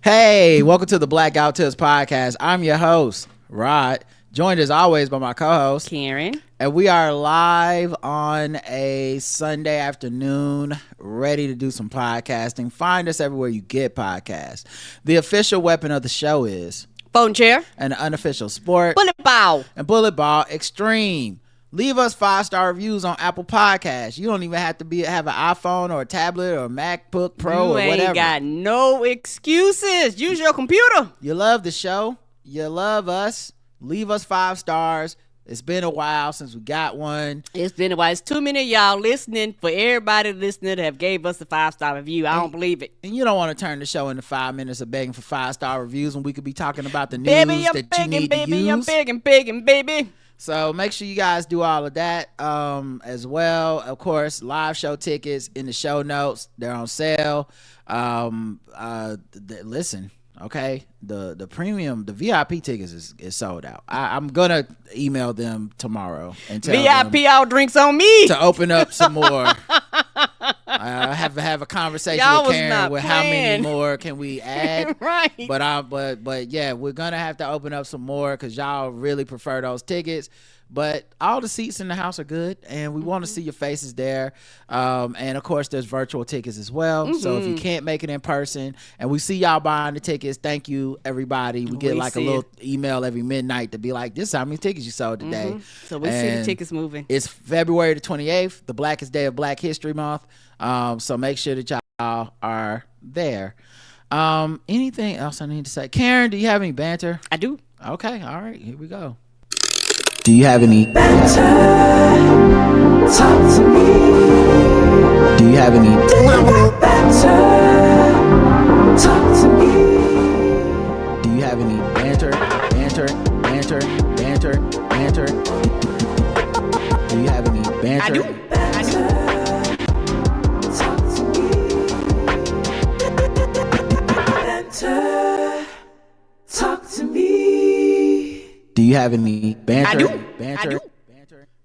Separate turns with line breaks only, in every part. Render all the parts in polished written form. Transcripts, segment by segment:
Hey, welcome to the Blackout Tips podcast. I'm your host, Rod, joined as always by my co-host,
Karen.
And we are live on a Sunday afternoon, ready to do some podcasting. Find us everywhere you get podcasts. The official weapon of the show is
Phone chair.
And the unofficial sport,
Bullet ball.
And bullet ball extreme. Leave us 5-star reviews on Apple Podcasts. You don't even have to have an iPhone or a tablet or a MacBook Pro or whatever.
You ain't got no excuses. Use your computer.
You love the show. You love us. Leave us 5 stars. It's been a while since we got one.
It's been a while. It's too many of y'all listening. For everybody listening to have gave us a 5-star review. I don't believe it.
And you don't want to turn the show into 5 minutes of begging for 5-star reviews when we could be talking about the news
Baby, I'm
that
begging,
you need
baby,
to use.
I'm begging, baby.
So make sure you guys do all of that as well. Of course, live show tickets in the show notes. They're on sale. Listen, okay, the premium, the VIP tickets is sold out. I'm gonna email them tomorrow and tell
VIP
them
all drinks on me
to open up some more. I have to have a conversation
Y'all
with Karen with how many
playing.
more can we add.
Right.
But yeah, we're gonna have to open up some more because y'all really prefer those tickets. But all the seats in the house are good, and we want to see your faces there. And of course, there's virtual tickets as well. So if you can't make it in person, and we see y'all buying the tickets, thank you everybody. We get like a little email every midnight to be like, "This is how many tickets you sold today."
So we see the tickets moving.
It's February the 28th, the blackest day of Black History Month. So make sure that y'all are there. Anything else I need to say? Karen, do you have any banter?
I do.
Okay, all right, here we go. Do you have any banter? Talk to me. Do you have any banter? Talk to me. Do you have any banter? Do you have any banter?
I do.
Talk to me. Banter. Talk to me. Do you have any banter?
I do.
Banter.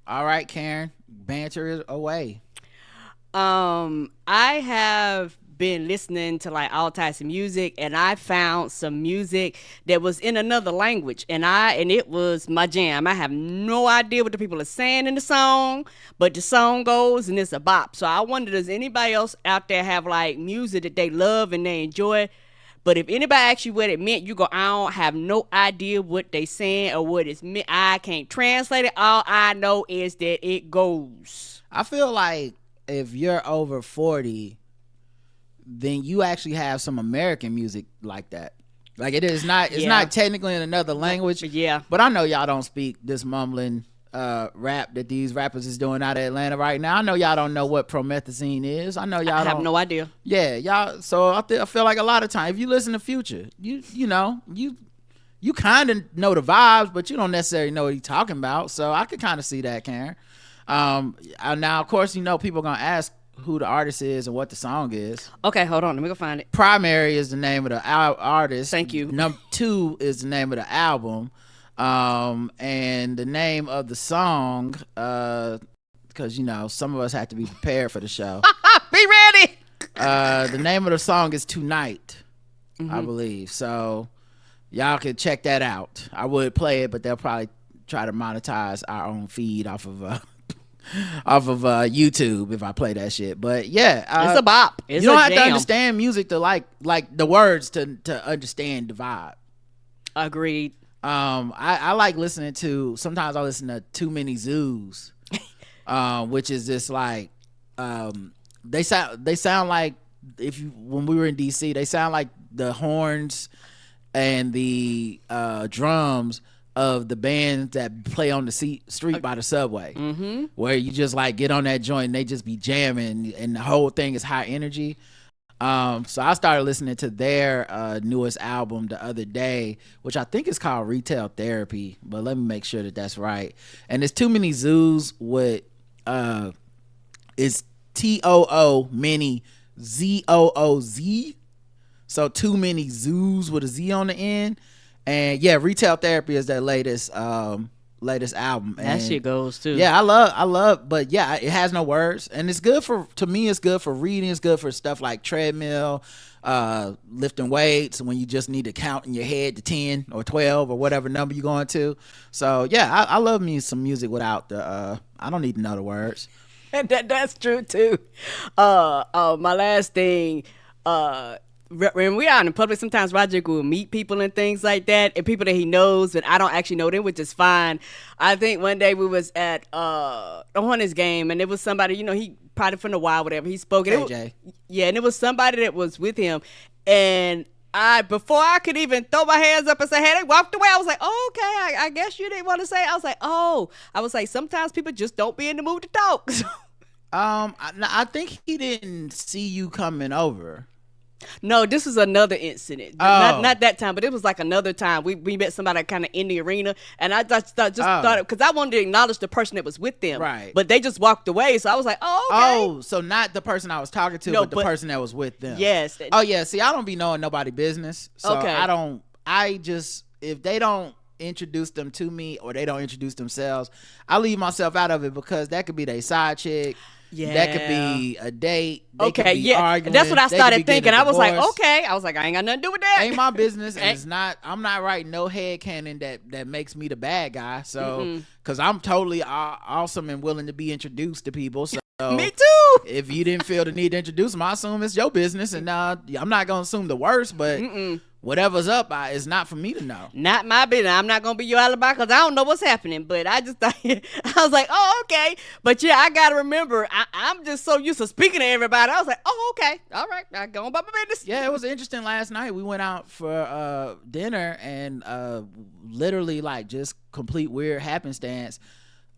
All right, Karen. Banter is away.
I have been listening to like all types of music, and I found some music that was in another language, and it was my jam. I have no idea what the people are saying in the song, but the song goes and it's a bop. So I wonder, does anybody else out there have like music that they love and they enjoy? But if anybody asks you what it meant, you go, I don't have no idea what they saying or what it's meant. I can't translate it. All I know is that it goes.
I feel like if you're over 40, then you actually have some American music like that. Like it's not technically in another language.
Yeah.
But I know y'all don't speak this mumbling rap that these rappers is doing out of Atlanta right now. I know y'all don't know what promethazine is. I know y'all
I have no idea.
Yeah, y'all. So I feel like a lot of time, if you listen to Future, you know you kind of know the vibes, but you don't necessarily know what he's talking about. So I could kind of see that, Karen. Now of course people gonna ask who the artist is and what the song is.
Okay, hold on. Let me go find it.
Primary is the name of the artist.
Thank you.
Number 2 is the name of the album. And the name of the song, because some of us have to be prepared for the show.
Be ready.
The name of the song is Tonight, I believe. So y'all can check that out. I would play it, but they'll probably try to monetize our own feed off of YouTube if I play that shit. But yeah,
it's a bop. It's
you don't
a
have
jam.
to understand music to like the words to understand the vibe.
Agreed.
I like listening to, sometimes I listen to Too Many Zoos, which is just like, they sound like, when we were in DC, they sound like the horns and the drums of the bands that play on the street by the subway, where you just like get on that joint and they just be jamming and the whole thing is high energy. So I started listening to their newest album the other day, which I think is called Retail Therapy, but let me make sure that that's right. And there's Too Many Zoos with it's TOO many ZOOZ. So Too Many Zoos with a Z on the end. And yeah, Retail Therapy is their latest album. And
that shit goes too.
Yeah, I love, but yeah, it has no words, and it's good for, to me, it's good for reading, it's good for stuff like treadmill, lifting weights when you just need to count in your head to 10 or 12 or whatever number you're going to. So yeah, I love me some music without the I don't need to know the words.
And that's true too. My last thing, when we're out in public, sometimes Roger will meet people and things like that, and people that he knows, but I don't actually know them, which is fine. I think one day we was at a Hornets game, and it was somebody, he probably from the wild, whatever. He spoke. And
AJ.
And it was somebody that was with him, and before I could even throw my hands up and say, hey, they walked away. I was like, oh, okay, I guess you didn't want to say it. I was like, sometimes people just don't be in the mood to talk.
I think he didn't see you coming over.
No, this was another incident. Not that time, but it was like another time. We met somebody kind of in the arena, and I just thought, because I wanted to acknowledge the person that was with them.
Right.
But they just walked away, so I was like, oh, okay.
Oh, so not the person I was talking to, but the person that was with them.
Yes.
Oh, yeah. See, I don't be knowing nobody business. So
okay.
If they don't introduce them to me or they don't introduce themselves, I leave myself out of it because that could be their side chick. Yeah. That could be a date. They could be arguing.
That's what I started thinking. I was like, okay. I was like, I ain't got nothing to do with that.
Ain't my business. And I'm not writing no headcanon that makes me the bad guy. So, because I'm totally awesome and willing to be introduced to people. So,
me too.
If you didn't feel the need to introduce them, I assume it's your business. And I'm not going to assume the worst, but whatever's up, it's not for me to know.
Not my business. I'm not going to be your alibi because I don't know what's happening. But I just thought, I was like, oh, okay. But yeah, I got to remember, I'm just so used to speaking to everybody. I was like, oh, okay. All right. I go on about my business.
Yeah, it was interesting last night. We went out for dinner and literally like just complete weird happenstance.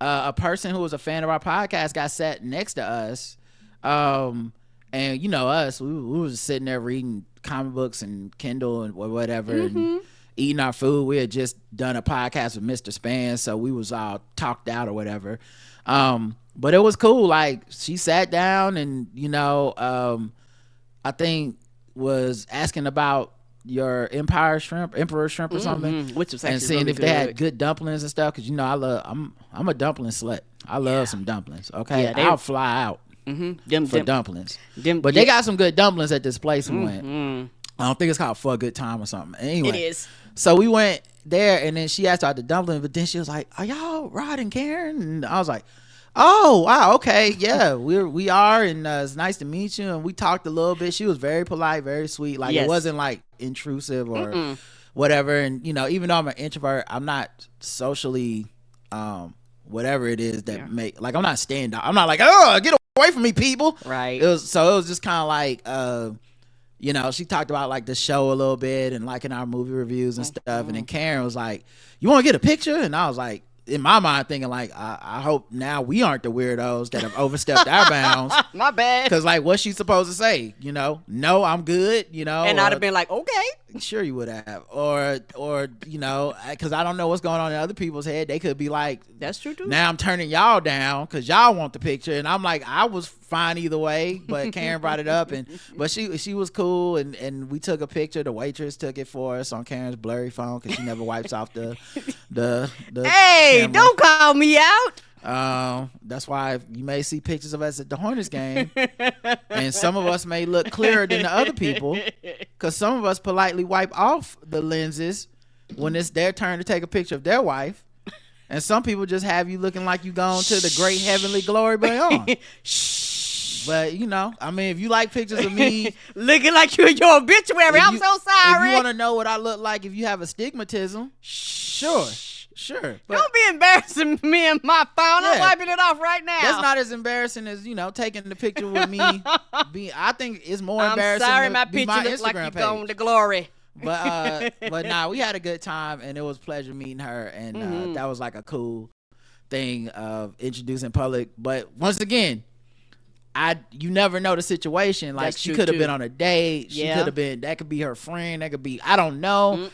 A person who was a fan of our podcast got sat next to us. And us, we was sitting there reading comic books and Kindle and whatever and eating our food. We had just done a podcast with Mr. Span, so we was all talked out or whatever. But it was cool. Like, she sat down and I think was asking about your emperor shrimp or something,
which was
and seeing
really
if they had good dumplings and stuff, because I'm a dumpling slut. I love some dumplings. Okay, I'll fly out for dumplings. But they got some good dumplings at this place we went. I don't think it's called For a Good Time or something. Anyway,
it is.
So we went there, and then she asked about the dumpling, but then she was like, "Are y'all Rod and Karen?" And I was like, "Oh, wow, okay, yeah, we are, and it's nice to meet you." And we talked a little bit. She was very polite, very sweet. Like, it wasn't like intrusive or whatever. And even though I'm an introvert, I'm not socially, whatever it is that make, like, I'm not stand up. I'm not like, oh, get away from me, people.
Right.
It was just kind of like, she talked about like the show a little bit and liking our movie reviews and stuff. And then Karen was like, "You want to get a picture?" And I was like, in my mind thinking like, I hope now we aren't the weirdos that have overstepped our bounds.
My bad.
Because like, what's she supposed to say? No, I'm good. And
I'd have been like, okay.
Sure you would have. Or because I don't know what's going on in other people's head. They could be like,
that's true too.
Now I'm turning y'all down because y'all want the picture. And I'm like, I was fine either way. But Karen brought it up. But she was cool. And we took a picture. The waitress took it for us on Karen's blurry phone because she never wipes off the
Hey, camera. Don't call me out.
That's why you may see pictures of us at the Hornets game, and some of us may look clearer than the other people because some of us politely wipe off the lenses when it's their turn to take a picture of their wife, and some people just have you looking like you gone to the great heavenly glory beyond. But I mean, if you like pictures of me
looking like you're your obituary, I'm so sorry.
If you want to know what I look like, if you have astigmatism, sure. But
don't be embarrassing me and my phone. I'm wiping it off right now.
That's not as embarrassing as taking the picture with me. I think it's more embarrassing.
I'm sorry,
to
my
be
picture looks like you're going to glory.
But we had a good time, and it was a pleasure meeting her, and that was like a cool thing of introducing public. But once again, you never know the situation. Like, she could have been on a date. She could have been. That could be her friend. That could be. I don't know.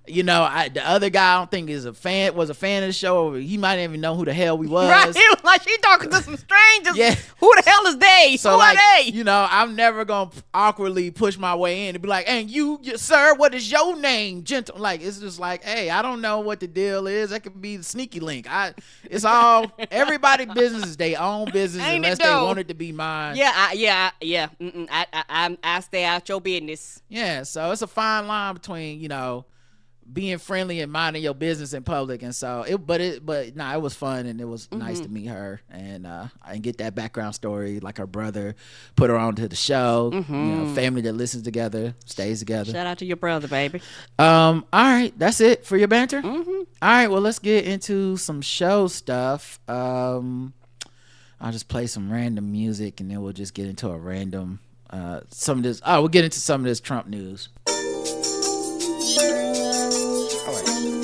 The other guy I don't think was a fan of the show. He might not even know who the hell we was.
Right. He was like, she talking to some strangers. Yeah. Who the hell is they?
So
who are they?
I'm never gonna awkwardly push my way in and be like, "And you, sir, what is your name, gentle?" Like, it's just like, hey, I don't know what the deal is. That could be the sneaky link. It's all everybody business is their own business unless they want it to be mine. mind.
I stay out your business.
Yeah, so it's a fine line between, you know, being friendly and minding your business in public. And so it was fun, and it was nice to meet her and get that background story. Like her brother put her on to the show. You know, family that listens together stays together.
Shout out to your brother, baby.
All right, that's it for your banter. All right, well, let's get into some show stuff. I'll just play some random music, and then we'll just get into a random we'll get into some of this Trump news.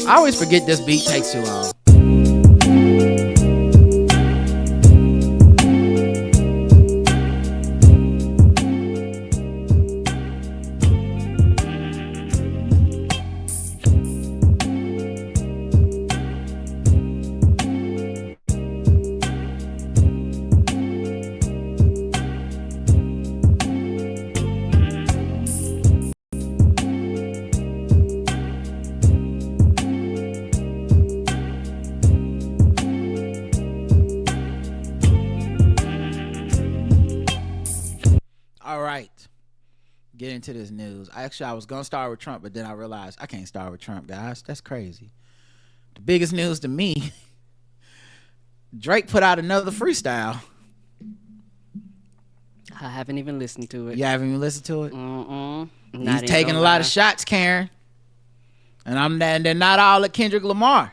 I always forget this beat takes too long. Get into this news. I was gonna start with Trump, but then I realized I can't start with Trump, guys. That's crazy. The biggest news to me, Drake put out another freestyle.
I haven't even listened to it.
You haven't even listened to it?
He's
taking a lot of shots, Karen. And they're not all at Kendrick Lamar.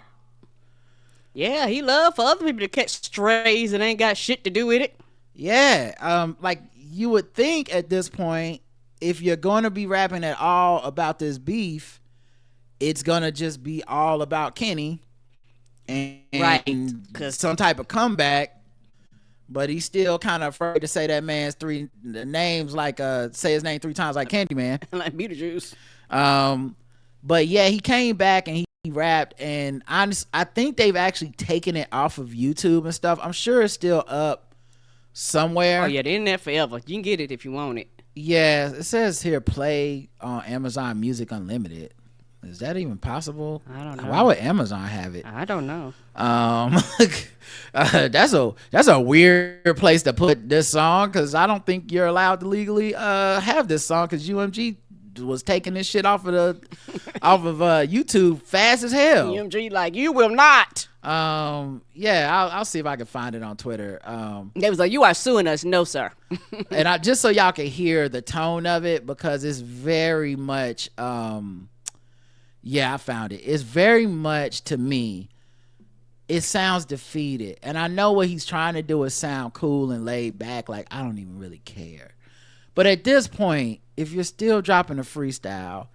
Yeah, he love for other people to catch strays and ain't got shit to do with it.
Yeah, like you would think at this point, if you're going to be rapping at all about this beef, it's going to just be all about Kenny and some type of comeback. But he's still kind of afraid to say that man's names, like say his name 3 times like Candyman.
Like Beetlejuice.
But yeah, he came back and he rapped, and I think they've actually taken it off of YouTube and stuff. I'm sure it's still up somewhere.
Oh yeah, the internet forever. You can get it if you want it.
Yeah, it says here play on Amazon Music Unlimited. Is that even possible?
I don't know.
Why would Amazon have it?
I don't know.
That's a weird place to put this song, because I don't think you're allowed to legally have this song, because UMG was taking this shit off of YouTube fast as hell.
UMG like, you will not.
Yeah, I'll see if I can find it on Twitter.
They was like, you are suing us. No, sir.
And I just so y'all can hear the tone of it, because it's very much yeah, I found it. It's very much, to me, it sounds defeated. And I know what he's trying to do is sound cool and laid back, like I don't even really care. But at this point, if you're still dropping a freestyle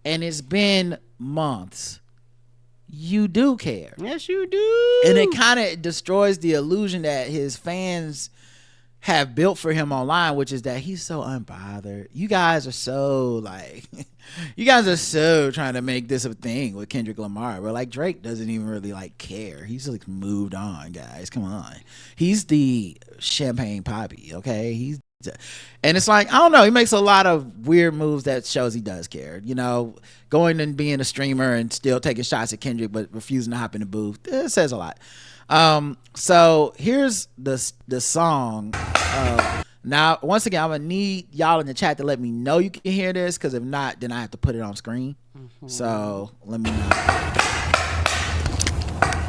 and it's been months, you do care.
Yes, you do.
And it kind of destroys the illusion that his fans have built for him online, which is that he's so unbothered. You guys are so trying to make this a thing with Kendrick Lamar. But like, Drake doesn't even really like care. He's like moved on, guys. Come on. He's the champagne poppy, okay? And it's like, I don't know, he makes a lot of weird moves that shows he does care. You know, going and being a streamer and still taking shots at Kendrick but refusing to hop in the booth, it says a lot. So here's the song. Now, once again, I'm gonna need y'all in the chat to let me know you can hear this, because if not, then I have to put it on screen. So let me know.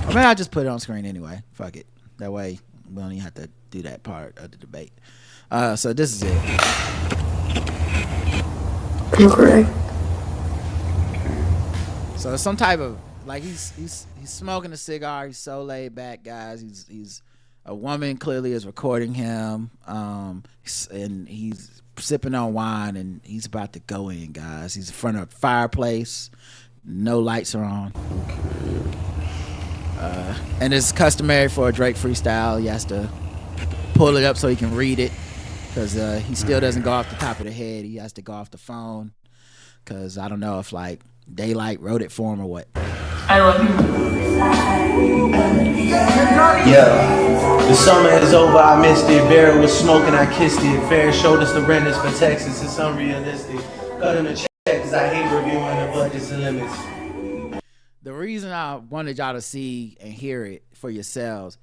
Or maybe I'll just put it on screen anyway. Fuck it. That way we don't even have to do that part of the debate. So this is it.
Okay.
So it's some type of, like, he's smoking a cigar. He's so laid back, guys. He's a woman clearly is recording him, and he's sipping on wine, and he's about to go in, guys. He's in front of a fireplace. No lights are on. And it's customary for a Drake freestyle. He has to pull it up so he can read it, because he still doesn't go off the top of the head. He has to go off the phone, because I don't know if like Daylight wrote it for him or what.
I love you.
Yeah, the summer is over, I missed it. Barrel was smoking, I kissed it. Fair showed us the renters for Texas, it's unrealistic. Cut him a check, cause I hate reviewing the budgets and limits.
The reason I wanted y'all to see and hear it for yourselves,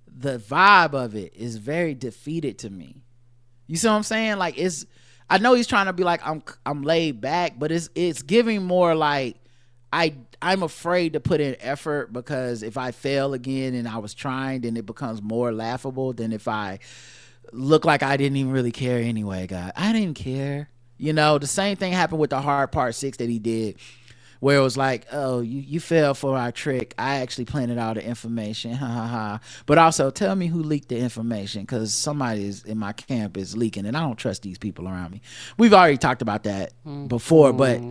the vibe of it is very defeated to me. You see what I'm saying? Like I know he's trying to be like I'm laid back, but it's giving more like I'm afraid to put in effort because if I fail again and I was trying, then it becomes more laughable than if I look like I didn't even really care anyway. God, I didn't care. You know, the same thing happened with the Hard Part 6 that he did, where it was like, oh, you fell for our trick. I actually planted all the information. Ha ha ha. But also tell me who leaked the information, because somebody is in my camp is leaking and I don't trust these people around me. We've already talked about that before, but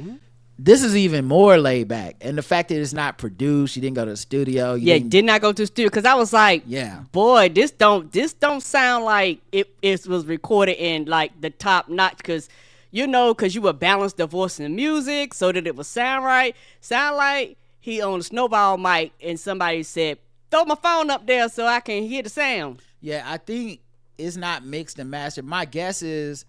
this is even more laid back. And the fact that it's not produced, you didn't go to the studio.
Did not go to the studio, because I was like, boy, this don't sound like it was recorded in like the top notch, because you would balance the voice and the music so that it would sound right. Sound like he on a snowball mic and somebody said, throw my phone up there so I can hear the sound.
Yeah, I think it's not mixed and mastered. My guess is,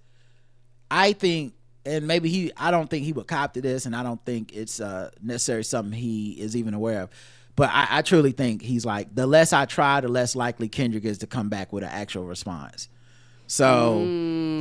I think, and maybe I don't think he would cop to this, and I don't think it's necessarily something he is even aware of. But I truly think he's like, the less I try, the less likely Kendrick is to come back with an actual response. So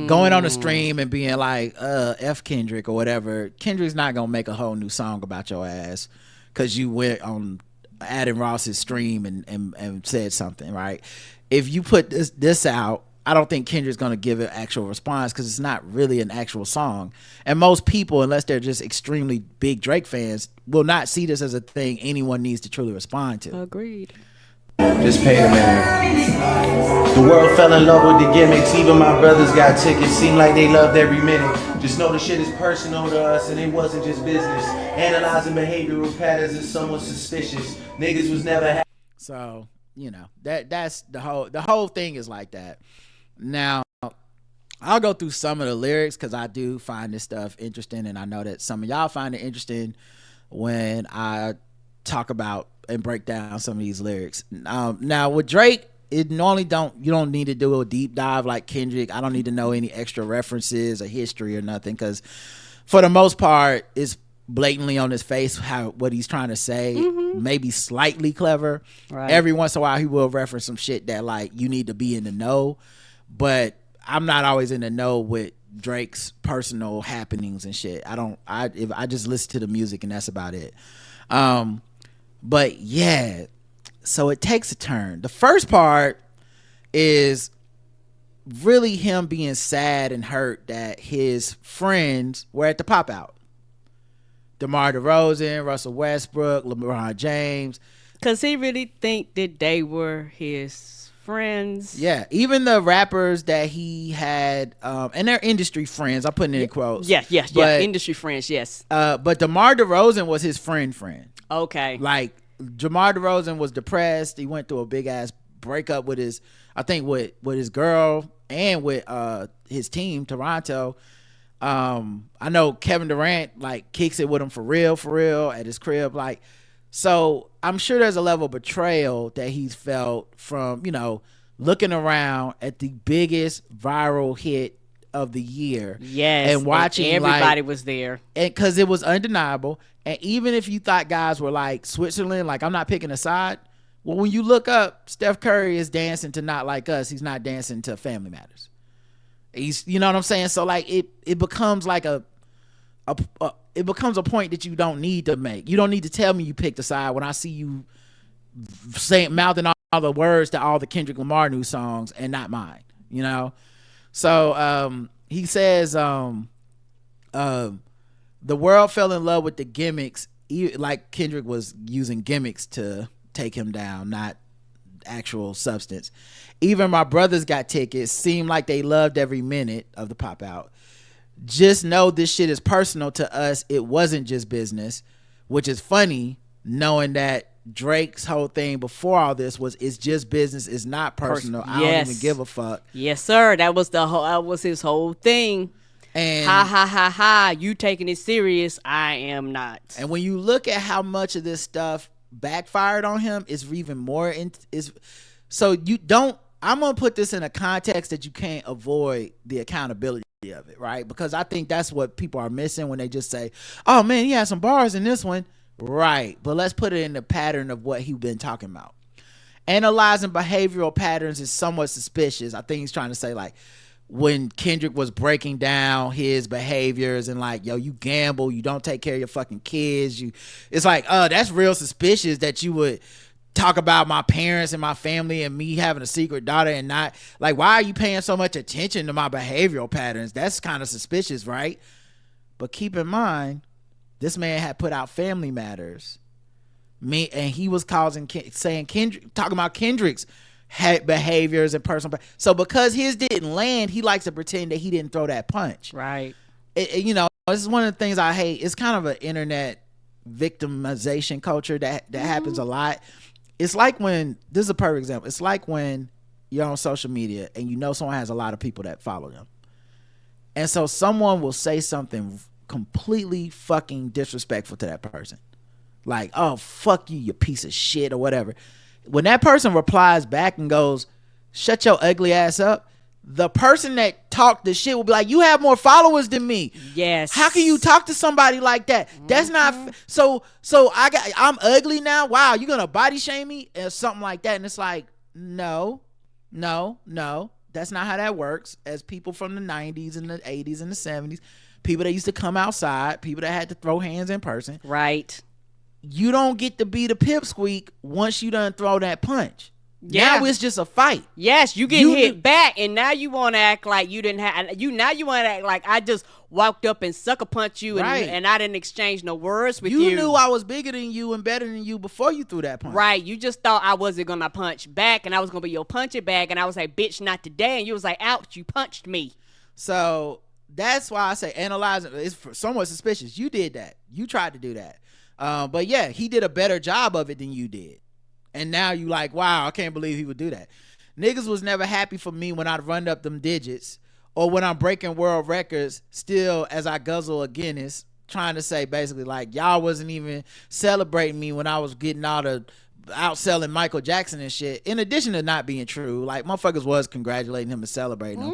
going on the stream and being like, F Kendrick or whatever, Kendrick's not going to make a whole new song about your ass because you went on Adam Ross's stream and said something, right? If you put this out, I don't think Kendrick's going to give an actual response because it's not really an actual song. And most people, unless they're just extremely big Drake fans, will not see this as a thing anyone needs to truly respond to.
Agreed.
Just pay the man. The world fell in love with the gimmicks. Even my brothers got tickets. Seemed like they loved every minute. Just know the shit is personal to us and it wasn't just business. Analyzing behavioral patterns is somewhat suspicious. Niggas was never
So, that's the whole thing is like that. Now, I'll go through some of the lyrics because I do find this stuff interesting, and I know that some of y'all find it interesting when I talk about and break down some of these lyrics. Now with Drake, you don't need to do a deep dive like Kendrick. I don't need to know any extra references or history or nothing, because for the most part, it's blatantly on his face what he's trying to say. Maybe slightly clever. Right. Every once in a while, he will reference some shit that like you need to be in the know. But I'm not always in the know with Drake's personal happenings and shit. I just listen to the music and that's about it. But yeah, so it takes a turn. The first part is really him being sad and hurt that his friends were at the pop out. DeMar DeRozan, Russell Westbrook, LeBron James.
Because he really think that they were his friends.
Yeah, even the rappers that he had, and they're industry friends. I'm putting it in quotes.
Yeah, industry friends, yes.
But DeMar DeRozan was his friend.
Okay.
Like, DeMar DeRozan was depressed. He went through a big ass breakup with his girl and with his team, Toronto. I know Kevin Durant like kicks it with him for real at his crib. Like, so I'm sure there's a level of betrayal that he's felt from, looking around at the biggest viral hit of the year.
Yes.
And watching
everybody was there.
And because it was undeniable. And even if you thought guys were like Switzerland, like I'm not picking a side. Well, when you look up, Steph Curry is dancing to Not Like Us. He's not dancing to Family Matters. He's, you know what I'm saying? So like it becomes like it becomes a point that you don't need to make. You don't need to tell me you picked a side when I see you mouthing all the words to all the Kendrick Lamar new songs and not mine, So he says the world fell in love with the gimmicks, like Kendrick was using gimmicks to take him down, not actual substance. Even my brothers got tickets, seemed like they loved every minute of the pop out. Just know this shit is personal to us. It wasn't just business, which is funny knowing that Drake's whole thing before all this was it's just business, it's not personal. I don't even give a fuck.
Yes, sir. That was his whole thing. And ha, you taking it serious, I am not.
And when you look at how much of this stuff backfired on him, it's even more so you don't. I'm gonna put this in a context that you can't avoid the accountability of it, right? Because I think that's what people are missing when they just say, oh man, he had some bars in this one, right? But let's put it in the pattern of what he's been talking about. Analyzing behavioral patterns is somewhat suspicious. I think he's trying to say like, when Kendrick was breaking down his behaviors and like, yo, you gamble, you don't take care of your fucking kids. It's like, that's real suspicious that you would talk about my parents and my family and me having a secret daughter and not like, why are you paying so much attention to my behavioral patterns? That's kind of suspicious, right? But keep in mind, this man had put out Family Matters, and he was saying Kendrick, talking about Kendrick's behaviors and personal. So because his didn't land, he likes to pretend that he didn't throw that punch.
Right.
You know, this is one of the things I hate. It's kind of an internet victimization culture that happens a lot. It's like when, this is a perfect example. It's like when you're on social media and you know someone has a lot of people that follow them. And so someone will say something completely fucking disrespectful to that person. Like, oh, fuck you, you piece of shit, or whatever. When that person replies back and goes, shut your ugly ass up, the person that talked the shit will be like, you have more followers than me.
Yes.
How can you talk to somebody like that? That's not so I'm ugly now. Wow, you gonna body shame me or something like that? And it's like, no, that's not how that works. As people from the 90s and the 80s and the 70s, people that used to come outside, people that had to throw hands in person,
right?
You don't get to be the pipsqueak once you done throw that punch.
Yeah.
Now it's just a fight.
Yes, you get hit back, and now you want to act like you didn't have you. Now you want to act like I just walked up and sucker punched you, and I didn't exchange no words with you.
You knew I was bigger than you and better than you before you threw that punch.
Right. You just thought I wasn't gonna punch back, and I was gonna be your punching bag, and I was like, bitch, not today. And you was like, ouch, you punched me.
So that's why I say analyzing is somewhat suspicious. You did that. You tried to do that. But yeah, he did a better job of it than you did. And now you like, wow, I can't believe he would do that. Niggas was never happy for me when I'd run up them digits or when I'm breaking world records still as I guzzle a Guinness, trying to say basically like, y'all wasn't even celebrating me when I was getting outselling Michael Jackson and shit. In addition to not being true, like motherfuckers was congratulating him and celebrating him.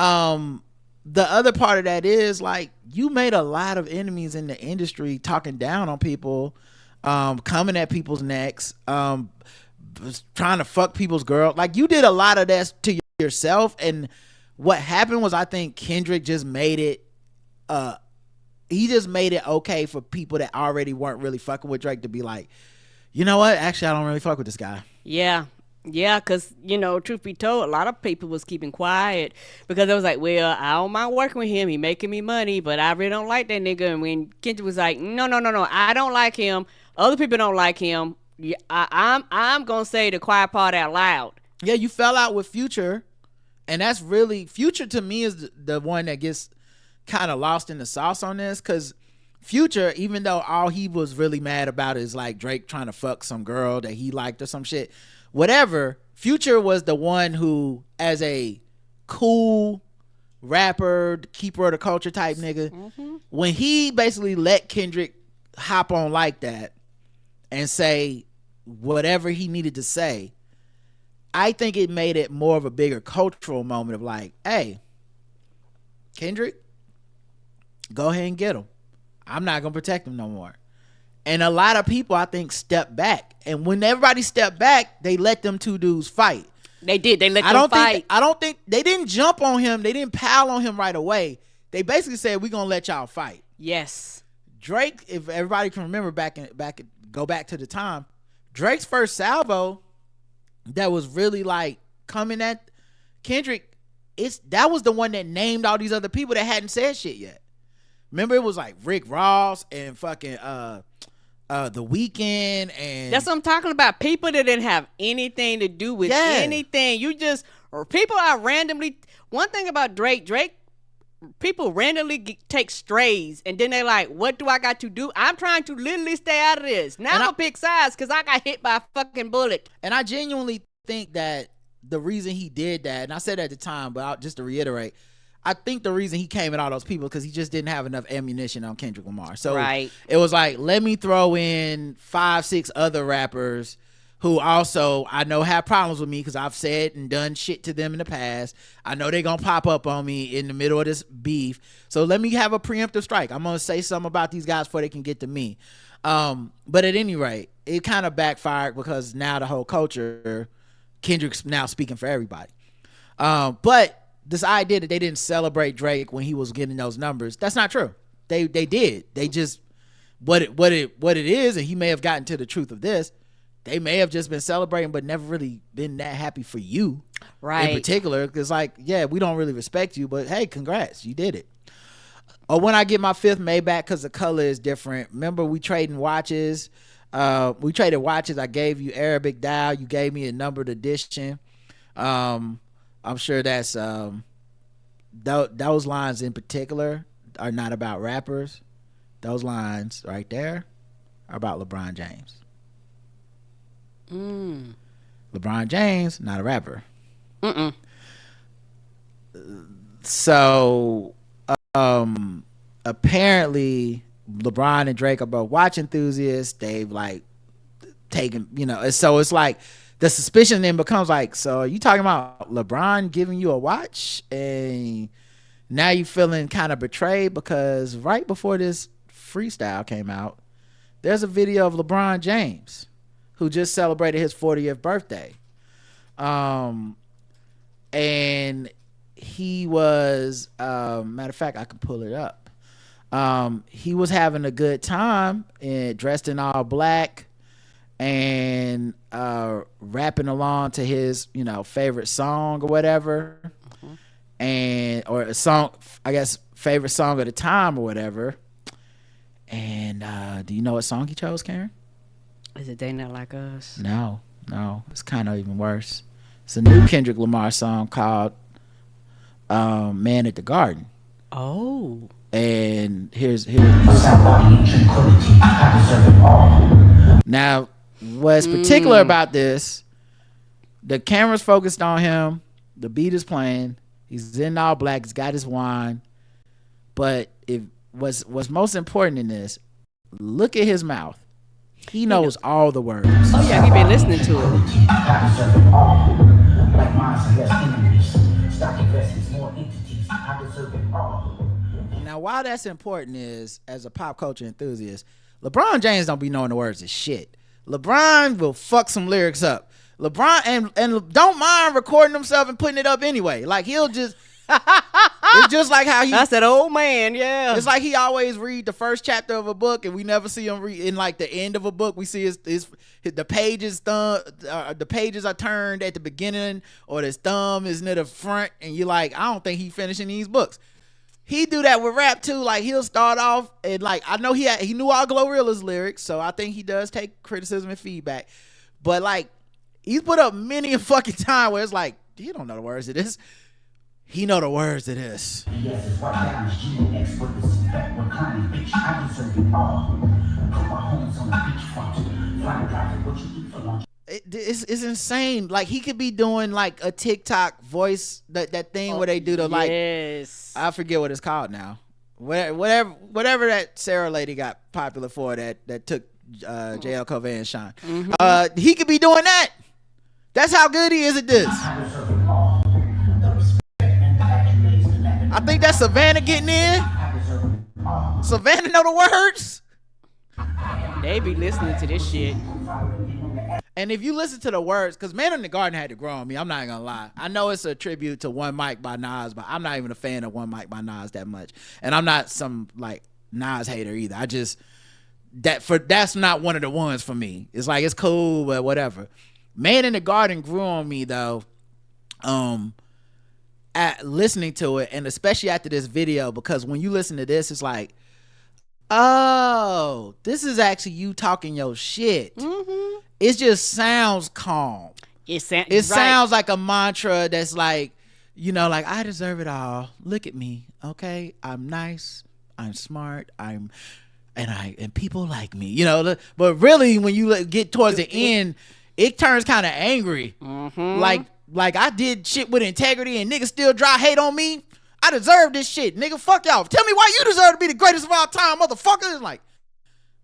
Mm-hmm. The other part of that is like, you made a lot of enemies in the industry talking down on people, coming at people's necks, trying to fuck people's girl. Like, you did a lot of that to yourself. And what happened was, I think Kendrick just made it, he just made it okay for people that already weren't really fucking with Drake to be like, you know what? Actually, I don't really fuck with this guy.
Yeah. Yeah, because, you know, truth be told, a lot of people was keeping quiet because it was like, well, I don't mind working with him. He making me money, but I really don't like that nigga. And when Kendrick was like, no, I don't like him. Other people don't like him. I'm going to say the quiet part out loud.
Yeah, you fell out with Future. And that's really, Future to me is the one that gets kind of lost in the sauce on this. Because Future, even though all he was really mad about is like Drake trying to fuck some girl that he liked or some shit, whatever, Future was the one who, as a cool rapper, keeper of the culture type nigga, when he basically let Kendrick hop on like that and say whatever he needed to say, I think it made it more of a bigger cultural moment of like, hey, Kendrick, go ahead and get him. I'm not gonna protect him no more. And a lot of people, I think, stepped back. And when everybody stepped back, they let them two dudes fight.
They did. They let them fight.
I don't think they didn't jump on him. They didn't pile on him right away. They basically said, we're going to let y'all fight.
Yes.
Drake, if everybody can remember go back to the time, Drake's first salvo that was really like coming at Kendrick, that was the one that named all these other people that hadn't said shit yet. Remember, it was like Rick Ross and fucking The Weeknd, and
that's what I'm talking about. People that didn't have anything to do with anything. People are randomly. One thing about Drake, people randomly take strays, and then they like, what do I got to do? I'm trying to literally stay out of this. Now I'm gonna pick sides because I got hit by a fucking bullet.
And I genuinely think that the reason he did that, and I said at the time, but just to reiterate, I think the reason he came at all those people because he just didn't have enough ammunition on Kendrick Lamar. So it was like, let me throw in 5-6 other rappers who also I know have problems with me because I've said and done shit to them in the past. I know they're going to pop up on me in the middle of this beef. So let me have a preemptive strike. I'm going to say something about these guys before they can get to me. But at any rate, it kind of backfired because now the whole culture, Kendrick's now speaking for everybody. But this idea that they didn't celebrate Drake when he was getting those numbers, that's not true. They did. They just what it is, and he may have gotten to the truth of this. They may have just been celebrating, but never really been that happy for you,
right?
In particular, because like, yeah, we don't really respect you, but hey, congrats, you did it. Or when I get my 5th Maybach because the color is different. Remember, we traded watches. I gave you Arabic dial. You gave me a numbered edition. I'm sure that's those lines in particular are not about rappers. Those lines right there are about LeBron James. LeBron James, not a rapper. So apparently LeBron and Drake are both watch enthusiasts. They've like taken, so it's like the suspicion then becomes like, so are you talking about LeBron giving you a watch and now you feeling kind of betrayed? Because right before this freestyle came out, there's a video of LeBron James who just celebrated his 40th birthday. And he was, matter of fact, I can pull it up. He was having a good time and dressed in all black and rapping along to his, favorite song or whatever. And, or a song, I guess, favorite song of the time or whatever. And do you know what song he chose, Karen?
Is it They Not Like Us?
No, it's kind of even worse. It's a new Kendrick Lamar song called Man at the Garden.
Oh.
And here's now what's particular about this, the camera's focused on him, the beat is playing, he's in all black, he's got his wine, but what's most important in this, look at his mouth. He knows all the words.
Oh yeah, he been listening to it.
Now, why that's important is, as a pop culture enthusiast, LeBron James don't be knowing the words of shit. LeBron will fuck some lyrics up. LeBron and don't mind recording himself and putting it up anyway. Like he'll just. It's just like how
that's that old man, yeah.
It's like he always read the first chapter of a book, and we never see him read in like the end of a book. We see the pages the pages are turned at the beginning, or his thumb is near the front, and you're like, I don't think he finishing these books. He do that with rap too. Like he'll start off and like, I know he knew all Glorilla's lyrics, so I think he does take criticism and feedback. But like he's put up many a fucking time where it's like, he don't know the words of this. He know the words of this. It's insane. Like he could be doing like a TikTok voice, that thing where they do the like.
Yes.
I forget what it's called now. Whatever that Sarah lady got popular for that took JL Covey and Sean. Mm-hmm. He could be doing that. That's how good he is at this. I think that's Savannah getting in. Savannah know the words.
They be listening to this shit.
And if you listen to the words, because Man in the Garden had to grow on me, I'm not gonna lie. I know it's a tribute to One Mic by Nas, but I'm not even a fan of One Mic by Nas that much. And I'm not some like Nas hater either. I just that's not one of the ones for me. It's like it's cool, but whatever. Man in the Garden grew on me though. At listening to it, and especially after this video, because when you listen to this, it's like, oh, this is actually you talking your shit. Mm-hmm. It just sounds calm. It sounds like a mantra that's like, like I deserve it all. Look at me, okay? I'm nice. I'm smart. And people like me. But really, when you get towards the end, it turns kind of angry. Mm-hmm. Like I did shit with integrity and niggas still dry hate on me. I deserve this shit, nigga. Fuck y'all. Tell me why you deserve to be the greatest of all time, motherfucker. It's like,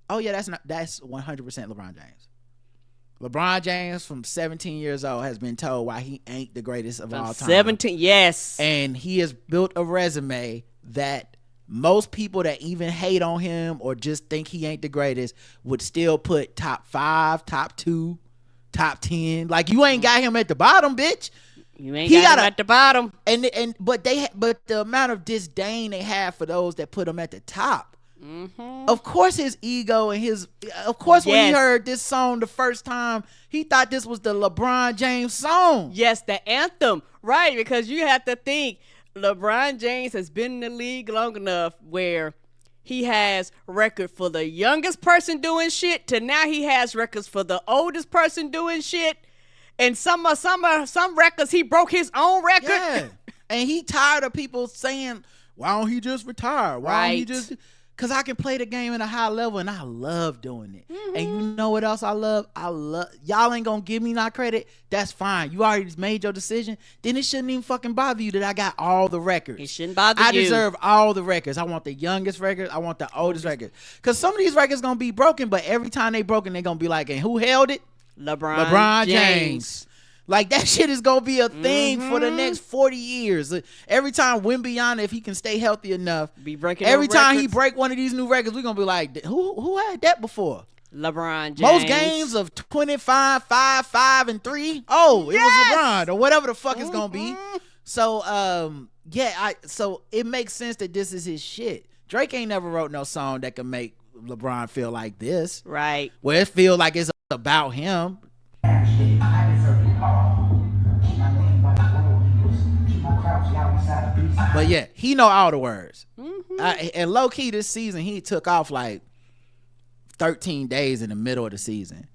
oh yeah, that's 100% LeBron James. LeBron James from 17 years old has been told why he ain't the greatest of all time.
17, yes.
And he has built a resume that most people that even hate on him or just think he ain't the greatest would still put top 5, top 2, top 10. Like you ain't got him at the bottom, bitch.
You ain't got him at the bottom.
But the amount of disdain they have for those that put him at the top. Of course his ego and when he heard this song the first time, he thought this was the LeBron James song.
Yes, the anthem. Right, because you have to think LeBron James has been in the league long enough where he has record for the youngest person doing shit to now he has records for the oldest person doing shit. And some records he broke his own record.
Yeah. And he tired of people saying, why don't he just retire? Why don't he just... Because I can play the game at a high level, and I love doing it. And you know what else I love? Y'all ain't going to give me my credit. That's fine. You already made your decision. Then it shouldn't even fucking bother you that I got all the records.
It shouldn't bother you.
I deserve all the records. I want the youngest records. I want the oldest records. Because some of these records going to be broken, but every time they broken, they going to be like, and who held it?
LeBron James.
Like, that shit is going to be a thing for the next 40 years. Every time Wembanyama, if he can stay healthy enough,
be breaking
every time
records.
he break one of these new records, we're going to be like, who had that before?
LeBron James.
Most games of 25, 5, 5, and 3. Oh, it was LeBron or whatever the fuck it's going to be. So, so it makes sense that this is his shit. Drake ain't never wrote no song that can make LeBron feel like this.
Right.
Where it feel like it's about him. But yeah, he know all the words. And low key this season, he took off like 13 days in the middle of the season.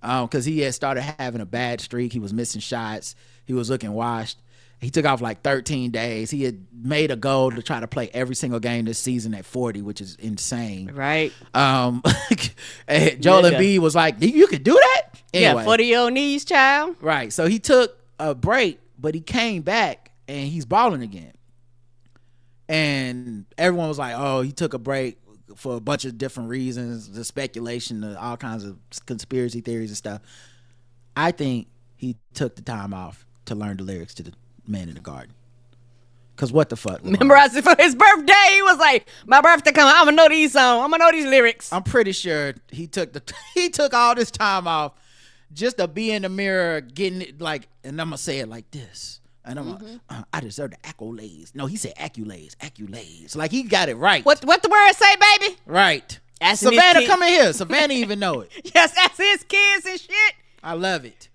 Because he had started having a bad streak. He was missing shots. He was looking washed. He took off like 13 days. He had made a goal to try to play every single game this season at 40, which is insane.
Right.
Joel Embiid was like, you could do that? Anyway.
Yeah, 40-year-old knees, child.
Right. So he took a break, but he came back and he's balling again. And everyone was like, oh, he took a break for a bunch of different reasons, the speculation, all kinds of conspiracy theories and stuff. I think he took the time off to learn the lyrics to the Man in the Garden. Cause what the fuck?
Memorized it for his birthday. He was like, my birthday coming, I'm gonna know these songs. I'm gonna know these lyrics.
I'm pretty sure he took all this time off just to be in the mirror getting it like, and I'm gonna say it like this. And I'm I deserve the accolades. No, he said accolades. Like he got it right.
What the word say, baby?
Right.
Asking
Savannah, come in here. Savannah even know it.
Yes, that's his kids and shit.
I love it.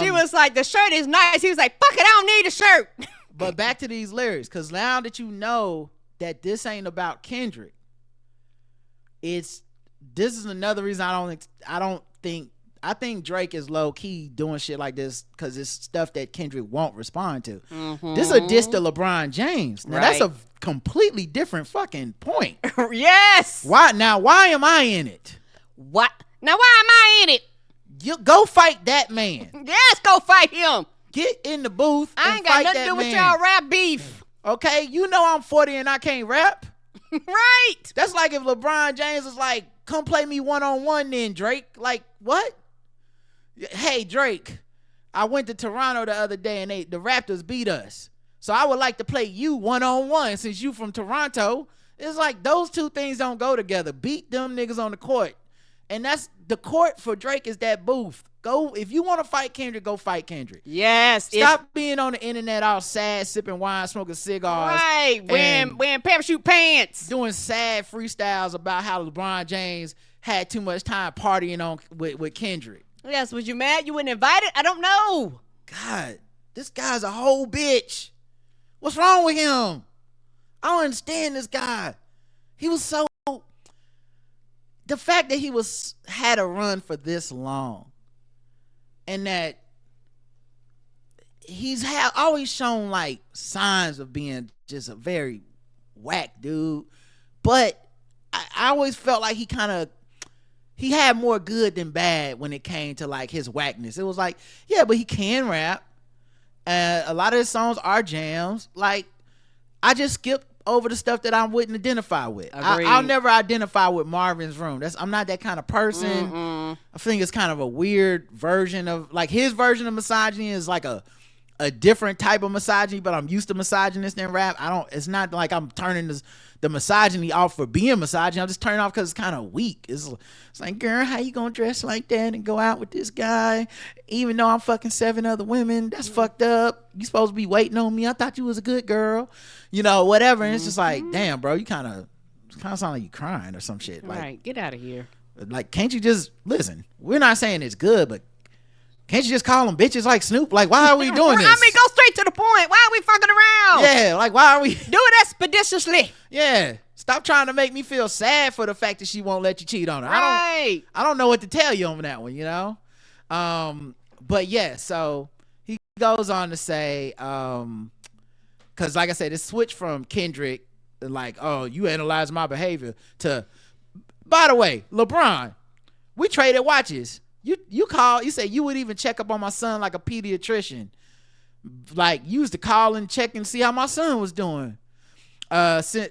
She was like, the shirt is nice. He was like, fuck it, I don't need a shirt.
But back to these lyrics, because now that you know that this ain't about Kendrick, this is another reason I think Drake is low key doing shit like this because it's stuff that Kendrick won't respond to. This is a diss to LeBron James. Now that's a completely different fucking point.
Yes.
Why am I in it?
What? Now why am I in it?
You go fight that man.
Yes, go fight him.
Get in the booth.
I ain't got nothing to do with y'all rap beef.
Okay, you know I'm 40 and I can't rap.
Right.
That's like if LeBron James was like, come play me one-on-one then, Drake. Like, what? Hey, Drake, I went to Toronto the other day and the Raptors beat us. So I would like to play you one-on-one since you from Toronto. It's like those two things don't go together. Beat them niggas on the court. And that's the court for Drake is that booth. Go, if you want to fight Kendrick, go fight Kendrick.
Yes.
Stop being on the internet all sad, sipping wine, smoking cigars.
Right. Wearing parachute pants.
Doing sad freestyles about how LeBron James had too much time partying with Kendrick.
Yes. Was you mad you weren't invited? I don't know.
God, this guy's a whole bitch. What's wrong with him? I don't understand this guy. He was so... The fact that he had a run for this long and that he's always shown like signs of being just a very whack dude, but I always felt like he had more good than bad when it came to like his whackness. It was like, yeah, but he can rap. A lot of his songs are jams. Like, I just skipped over the stuff that I wouldn't identify with. I'll never identify with Marvin's Room. I'm not that kind of person. I think it's kind of a weird version of like his version of misogyny is like a different type of misogyny, but I'm used to misogynist in rap. It's not like I'm turning the the misogyny off for being misogyny. I'm just turning off because it's kind of weak. It's like, girl, how you gonna dress like that and go out with this guy even though I'm fucking 7 other women? That's fucked up. You supposed to be waiting on me. I thought you was a good girl, whatever. And it's just like, damn, bro, you kind of sound like you crying or some shit. Like,
right, get out of here.
Like, can't you just listen? We're not saying it's good, but can't you just call them bitches like Snoop? Like, why are we doing this?
I mean, go straight to the point. Why are we fucking around?
Yeah, like, why are we?
Do it expeditiously.
Yeah, stop trying to make me feel sad for the fact that she won't let you cheat on her.
Right.
I don't know what to tell you on that one, But yeah, so he goes on to say, because like I said, it switched from Kendrick, like, oh, you analyze my behavior, to, by the way, LeBron, we traded watches. You said you would even check up on my son like a pediatrician. Like, you used to call and check and see how my son was doing.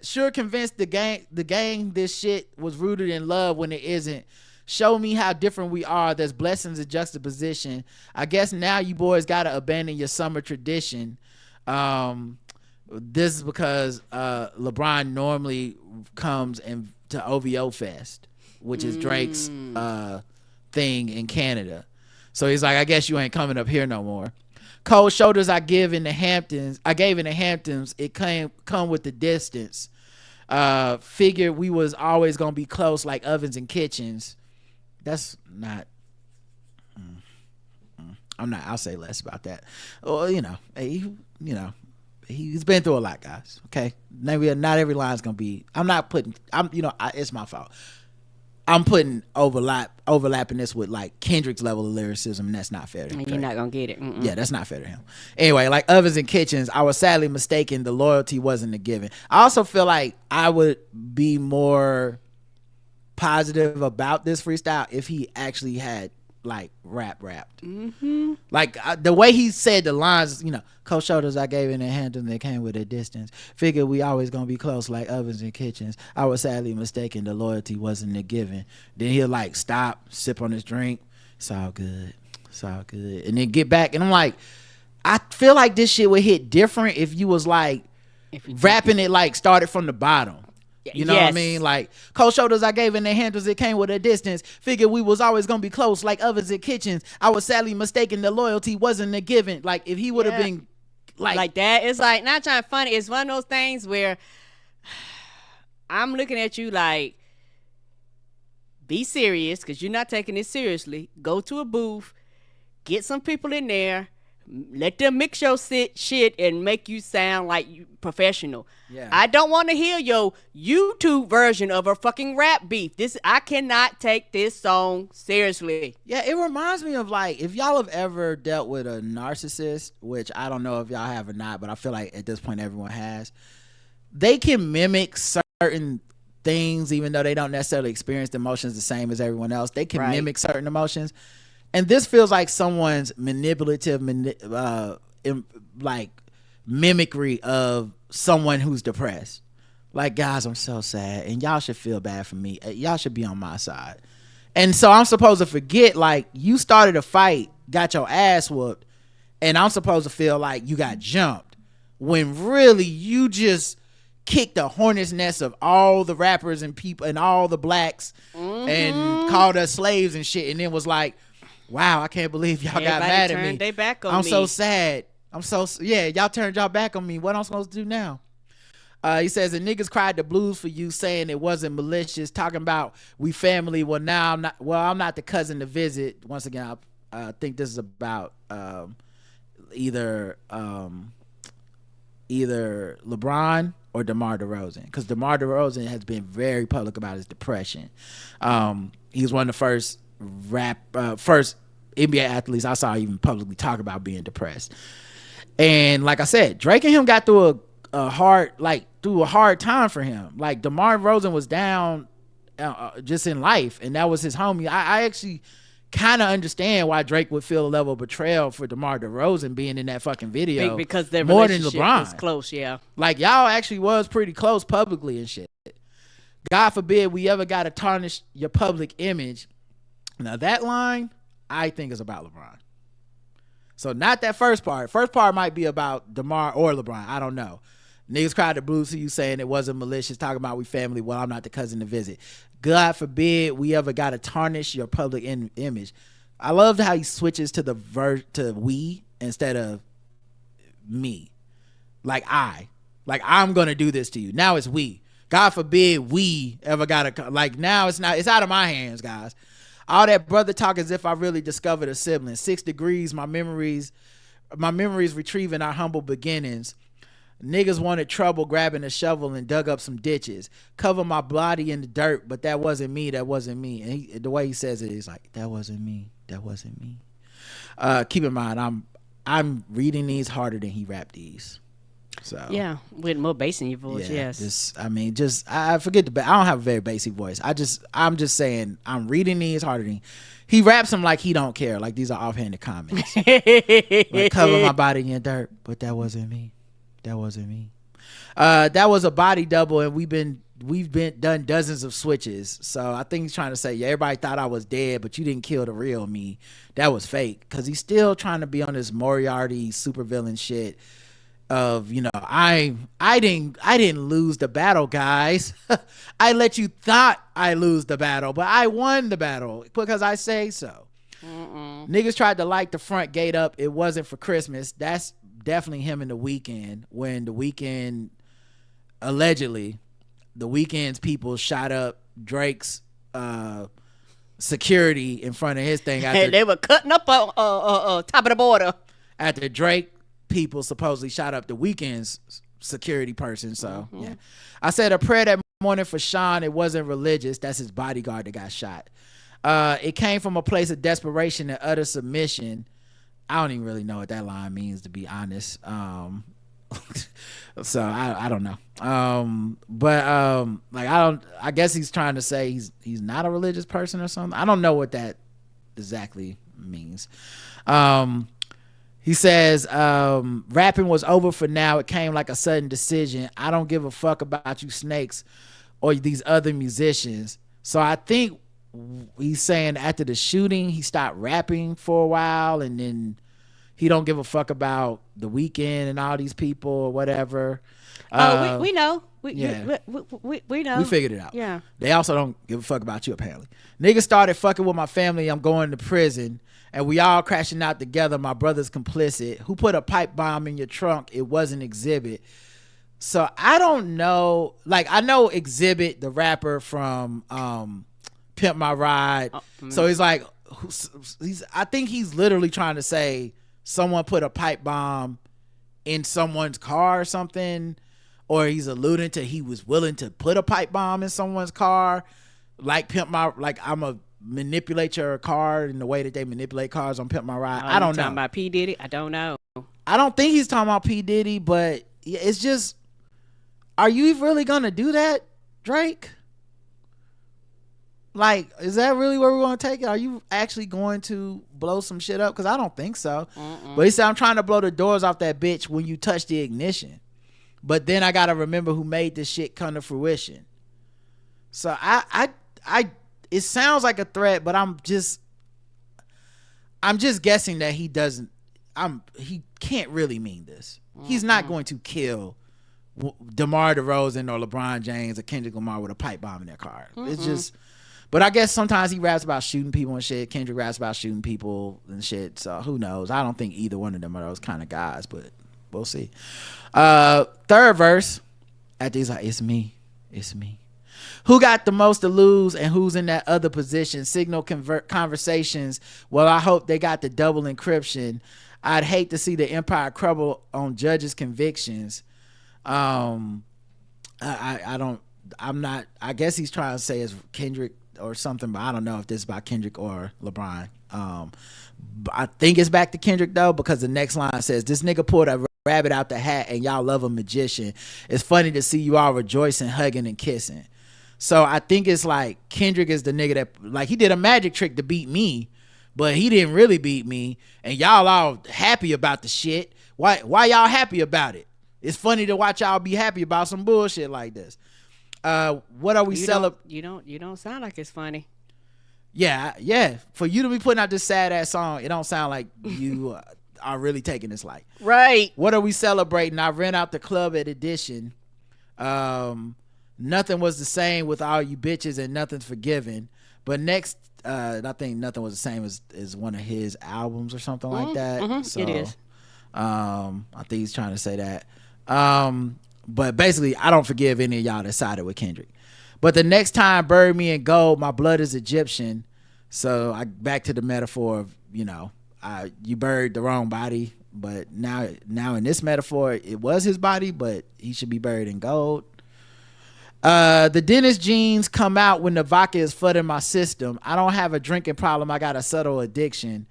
Sure convinced the gang this shit was rooted in love when it isn't. Show me how different we are. There's blessings in juxtaposition. I guess now you boys gotta abandon your summer tradition. This is because LeBron normally comes to OVO Fest, which is Drake's thing in Canada. So he's like, I guess you ain't coming up here no more. Cold shoulders I gave in the Hamptons. It come with the distance. Figured we was always gonna be close like ovens and kitchens. That's not. I'll say less about that. Well, he's been through a lot, guys. Okay, maybe not every line's gonna be. It's my fault. I'm putting overlapping this with like Kendrick's level of lyricism, and that's not fair to him.
And you're not gonna get it. Mm-mm.
Yeah, that's not fair to him. Anyway, like ovens and kitchens, I was sadly mistaken. The loyalty wasn't a given. I also feel like I would be more positive about this freestyle if he actually had like rapped. Mm-hmm. Like the way he said the lines, cold shoulders I gave in the hand and they came with a distance. Figured we always gonna be close like ovens and kitchens. I was sadly mistaken. The loyalty wasn't a given. Then he'll like stop, sip on his drink. It's all good. And then get back. And I'm like, I feel like this shit would hit different if you was like rapping it like started from the bottom. You know what I mean? Like, cold shoulders I gave in their handles, it came with a distance. Figured we was always gonna be close like ovens and kitchens. I was sadly mistaken. The loyalty wasn't a given. Like, if he would have been like
that, it's like, not trying to funny. It's one of those things where I'm looking at you like, be serious, because you're not taking it seriously. Go to a booth, get some people in there, let them mix your shit and make you sound like you professional. Yeah. I don't want to hear your YouTube version of a fucking rap beef. I cannot take this song seriously.
Yeah, it reminds me of like, if y'all have ever dealt with a narcissist, which I don't know if y'all have or not, but I feel like at this point everyone has. They can mimic certain things even though they don't necessarily experience the emotions the same as everyone else. They can mimic certain emotions. And this feels like someone's manipulative, like mimicry of someone who's depressed. Like, guys, I'm so sad, and y'all should feel bad for me. Y'all should be on my side. And so I'm supposed to forget, like, you started a fight, got your ass whooped, and I'm supposed to feel like you got jumped, when really you just kicked the hornet's nest of all the rappers and people and all the blacks and called us slaves and shit, and then was like, wow, I can't believe y'all got mad at me.
They back on me.
I'm so sad. Y'all turned y'all back on me. What I'm supposed to do now? He says, the niggas cried the blues for you, saying it wasn't malicious, talking about we family. Well, now I'm not the cousin to visit. Once again, I think this is about either LeBron or DeMar DeRozan, because DeMar DeRozan has been very public about his depression. He was one of the first NBA athletes I saw even publicly talk about being depressed. And like I said, Drake and him got through a hard time for him. Like, DeMar DeRozan was down just in life, and that was his homie. I actually kind of understand why Drake would feel a level of betrayal for DeMar DeRozan being in that fucking video,
because their
more than
relationship
LeBron
was close. Yeah,
like, y'all actually was pretty close publicly and shit. God forbid we ever got to tarnish your public image. Now that line, I think, is about LeBron. So not that first part. First part might be about DeMar or LeBron. I don't know. Niggas cried the blues to you saying it wasn't malicious, talking about we family. Well, I'm not the cousin to visit. God forbid we ever got to tarnish your public image. I loved how he switches to the to we instead of me. Like I'm gonna do this to you. Now it's we. God forbid we ever gotta, like, now it's not, it's out of my hands, guys. All that brother talk as if I really discovered a sibling. 6 degrees, my memories retrieving our humble beginnings. Niggas wanted trouble, grabbing a shovel and dug up some ditches. Cover my body in the dirt, but that wasn't me. That wasn't me. And the way he says it is like, that wasn't me. That wasn't me. Keep in mind, I'm reading these harder than he rapped these. So
yeah, with more bass in your voice.
yeah,
Yes.
I forget I don't have a very basic voice. I'm just saying I'm reading these harder than he raps them like he don't care. Like these are offhanded comments. Like, cover my body in dirt, but that wasn't me. That wasn't me. That was a body double, and we've been done dozens of switches. So I think he's trying to say, yeah, everybody thought I was dead, but you didn't kill the real me. That was fake, because he's still trying to be on this Moriarty supervillain shit of, you know, I didn't lose the battle, guys. I let you thought I lose the battle, but I won the battle because I say so. Niggas tried to light the front gate up. It wasn't for Christmas. That's definitely him in The Weeknd, when The Weeknd allegedly, The Weeknd's people shot up Drake's security in front of his thing. After,
They were cutting up on top of the border.
After Drake people supposedly shot up The Weeknd's security person. So yeah, I said a prayer that morning for Sean. It wasn't religious. That's his bodyguard that got shot. It came from a place of desperation and utter submission. I don't even really know what that line means, to be honest. So I don't know. I guess he's trying to say he's not a religious person or something. I don't know what that exactly means. He says, rapping was over for now. It came like a sudden decision. I don't give a fuck about you snakes or these other musicians. So I think he's saying after the shooting, he stopped rapping for a while, and then he don't give a fuck about The Weeknd and all these people or whatever.
We know. We know.
We figured it out.
Yeah.
They also don't give a fuck about you, apparently. Niggas started fucking with my family. I'm going to prison. And we all crashing out together. My brother's complicit. Who put a pipe bomb in your trunk? It wasn't Exhibit. So I don't know. Like, I know Exhibit, the rapper from Pimp My Ride. So he's like, I think he's literally trying to say someone put a pipe bomb in someone's car or something, or he's alluding to he was willing to put a pipe bomb in someone's car, like I'm a manipulate your car in the way that they manipulate cars on Pimp My Ride. I don't know.
Talking about P. Diddy? I don't know.
I don't think he's talking about P. Diddy, but it's just, are you really gonna do that, Drake? Like, is that really where we're going to take it? Are you actually going to blow some shit up? Because I don't think so. But he said, I'm trying to blow the doors off that bitch when you touch the ignition. But then I got to remember who made this shit come to fruition. So it sounds like a threat, but I'm just guessing that he can't really mean this. He's not going to kill DeMar DeRozan or LeBron James or Kendrick Lamar with a pipe bomb in their car. It's just... But I guess sometimes he raps about shooting people and shit. Kendrick raps about shooting people and shit. So who knows? I don't think either one of them are those kind of guys, but we'll see. Third verse, at these like, it's me. Who got the most to lose and who's in that other position? Signal conversations. Well, I hope they got the double encryption. I'd hate to see the empire crumble on judges' convictions. I guess he's trying to say it's Kendrick or something, but I don't know if this is about Kendrick or LeBron. I think it's back to Kendrick though, because the next line says, this nigga pulled a rabbit out the hat and y'all love a magician. It's funny to see you all rejoicing, hugging and kissing. So I think it's like Kendrick is the nigga that, like, he did a magic trick to beat me, but he didn't really beat me, and y'all all happy about the shit. Why y'all happy about it? It's funny to watch y'all be happy about some bullshit like this. What are we celebrating?
You don't sound like it's funny.
Yeah. For you to be putting out this sad ass song, it don't sound like you are really taking this light.
Right.
What are we celebrating? I ran out the club at Edition. Nothing was the same with all you bitches and nothing's forgiven. But next, I think nothing was the same as one of his albums or something like that. So,
it is.
I think he's trying to say that. But basically, I don't forgive any of y'all that sided with Kendrick. But the next time bury me in gold, my blood is Egyptian. So I back to the metaphor of, you buried the wrong body. But now in this metaphor, it was his body, but he should be buried in gold. The dentist genes come out when the vodka is flooding my system. I don't have a drinking problem. I got a subtle addiction.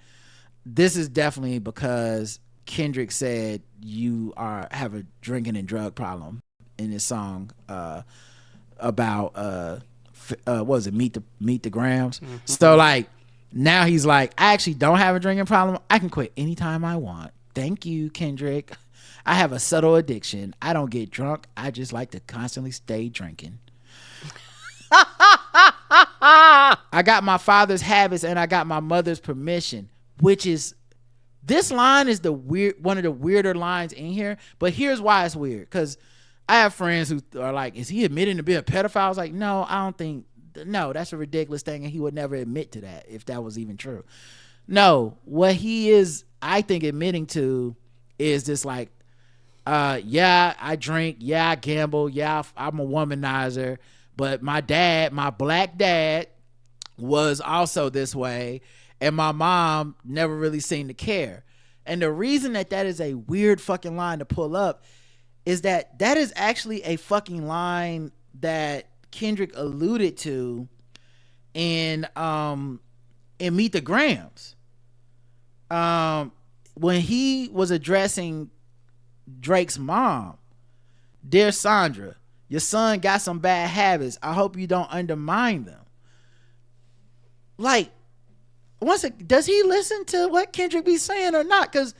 This is definitely because Kendrick said you have a drinking and drug problem in this song about what was it, meet the grams. So like now he's like, I actually don't have a drinking problem. I can quit anytime I want. Thank you, Kendrick. I have a subtle addiction. I don't get drunk. I just like to constantly stay drinking. I got my father's habits and I got my mother's permission, which is, this line is one of the weirder lines in here. But here's why it's weird. Because I have friends who are like, is he admitting to being a pedophile? I was like, no, that's a ridiculous thing. And he would never admit to that if that was even true. No, what he is, I think, admitting to is this like, yeah, I drink. Yeah, I gamble. Yeah, I'm a womanizer. But my black dad was also this way. And my mom never really seemed to care. And the reason that is a weird fucking line to pull up is that is actually a fucking line that Kendrick alluded to in Meet the Grams. When he was addressing Drake's mom, dear Sandra, your son got some bad habits. I hope you don't undermine them. Like, does he listen to what Kendrick be saying or not? Because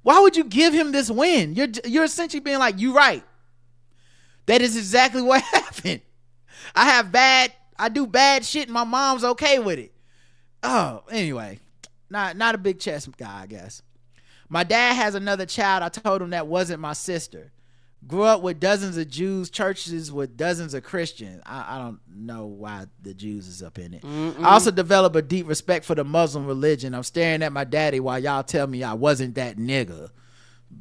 why would you give him this win? You're essentially being like, you right. That is exactly what happened. I do bad shit and my mom's okay with it. Oh, anyway, not a big chest guy, I guess. My dad has another child. I told him that wasn't my sister. Grew up with dozens of Jews, churches with dozens of Christians. I don't know why the Jews is up in it. I also developed a deep respect for the Muslim religion. I'm staring at my daddy while y'all tell me I wasn't that nigga.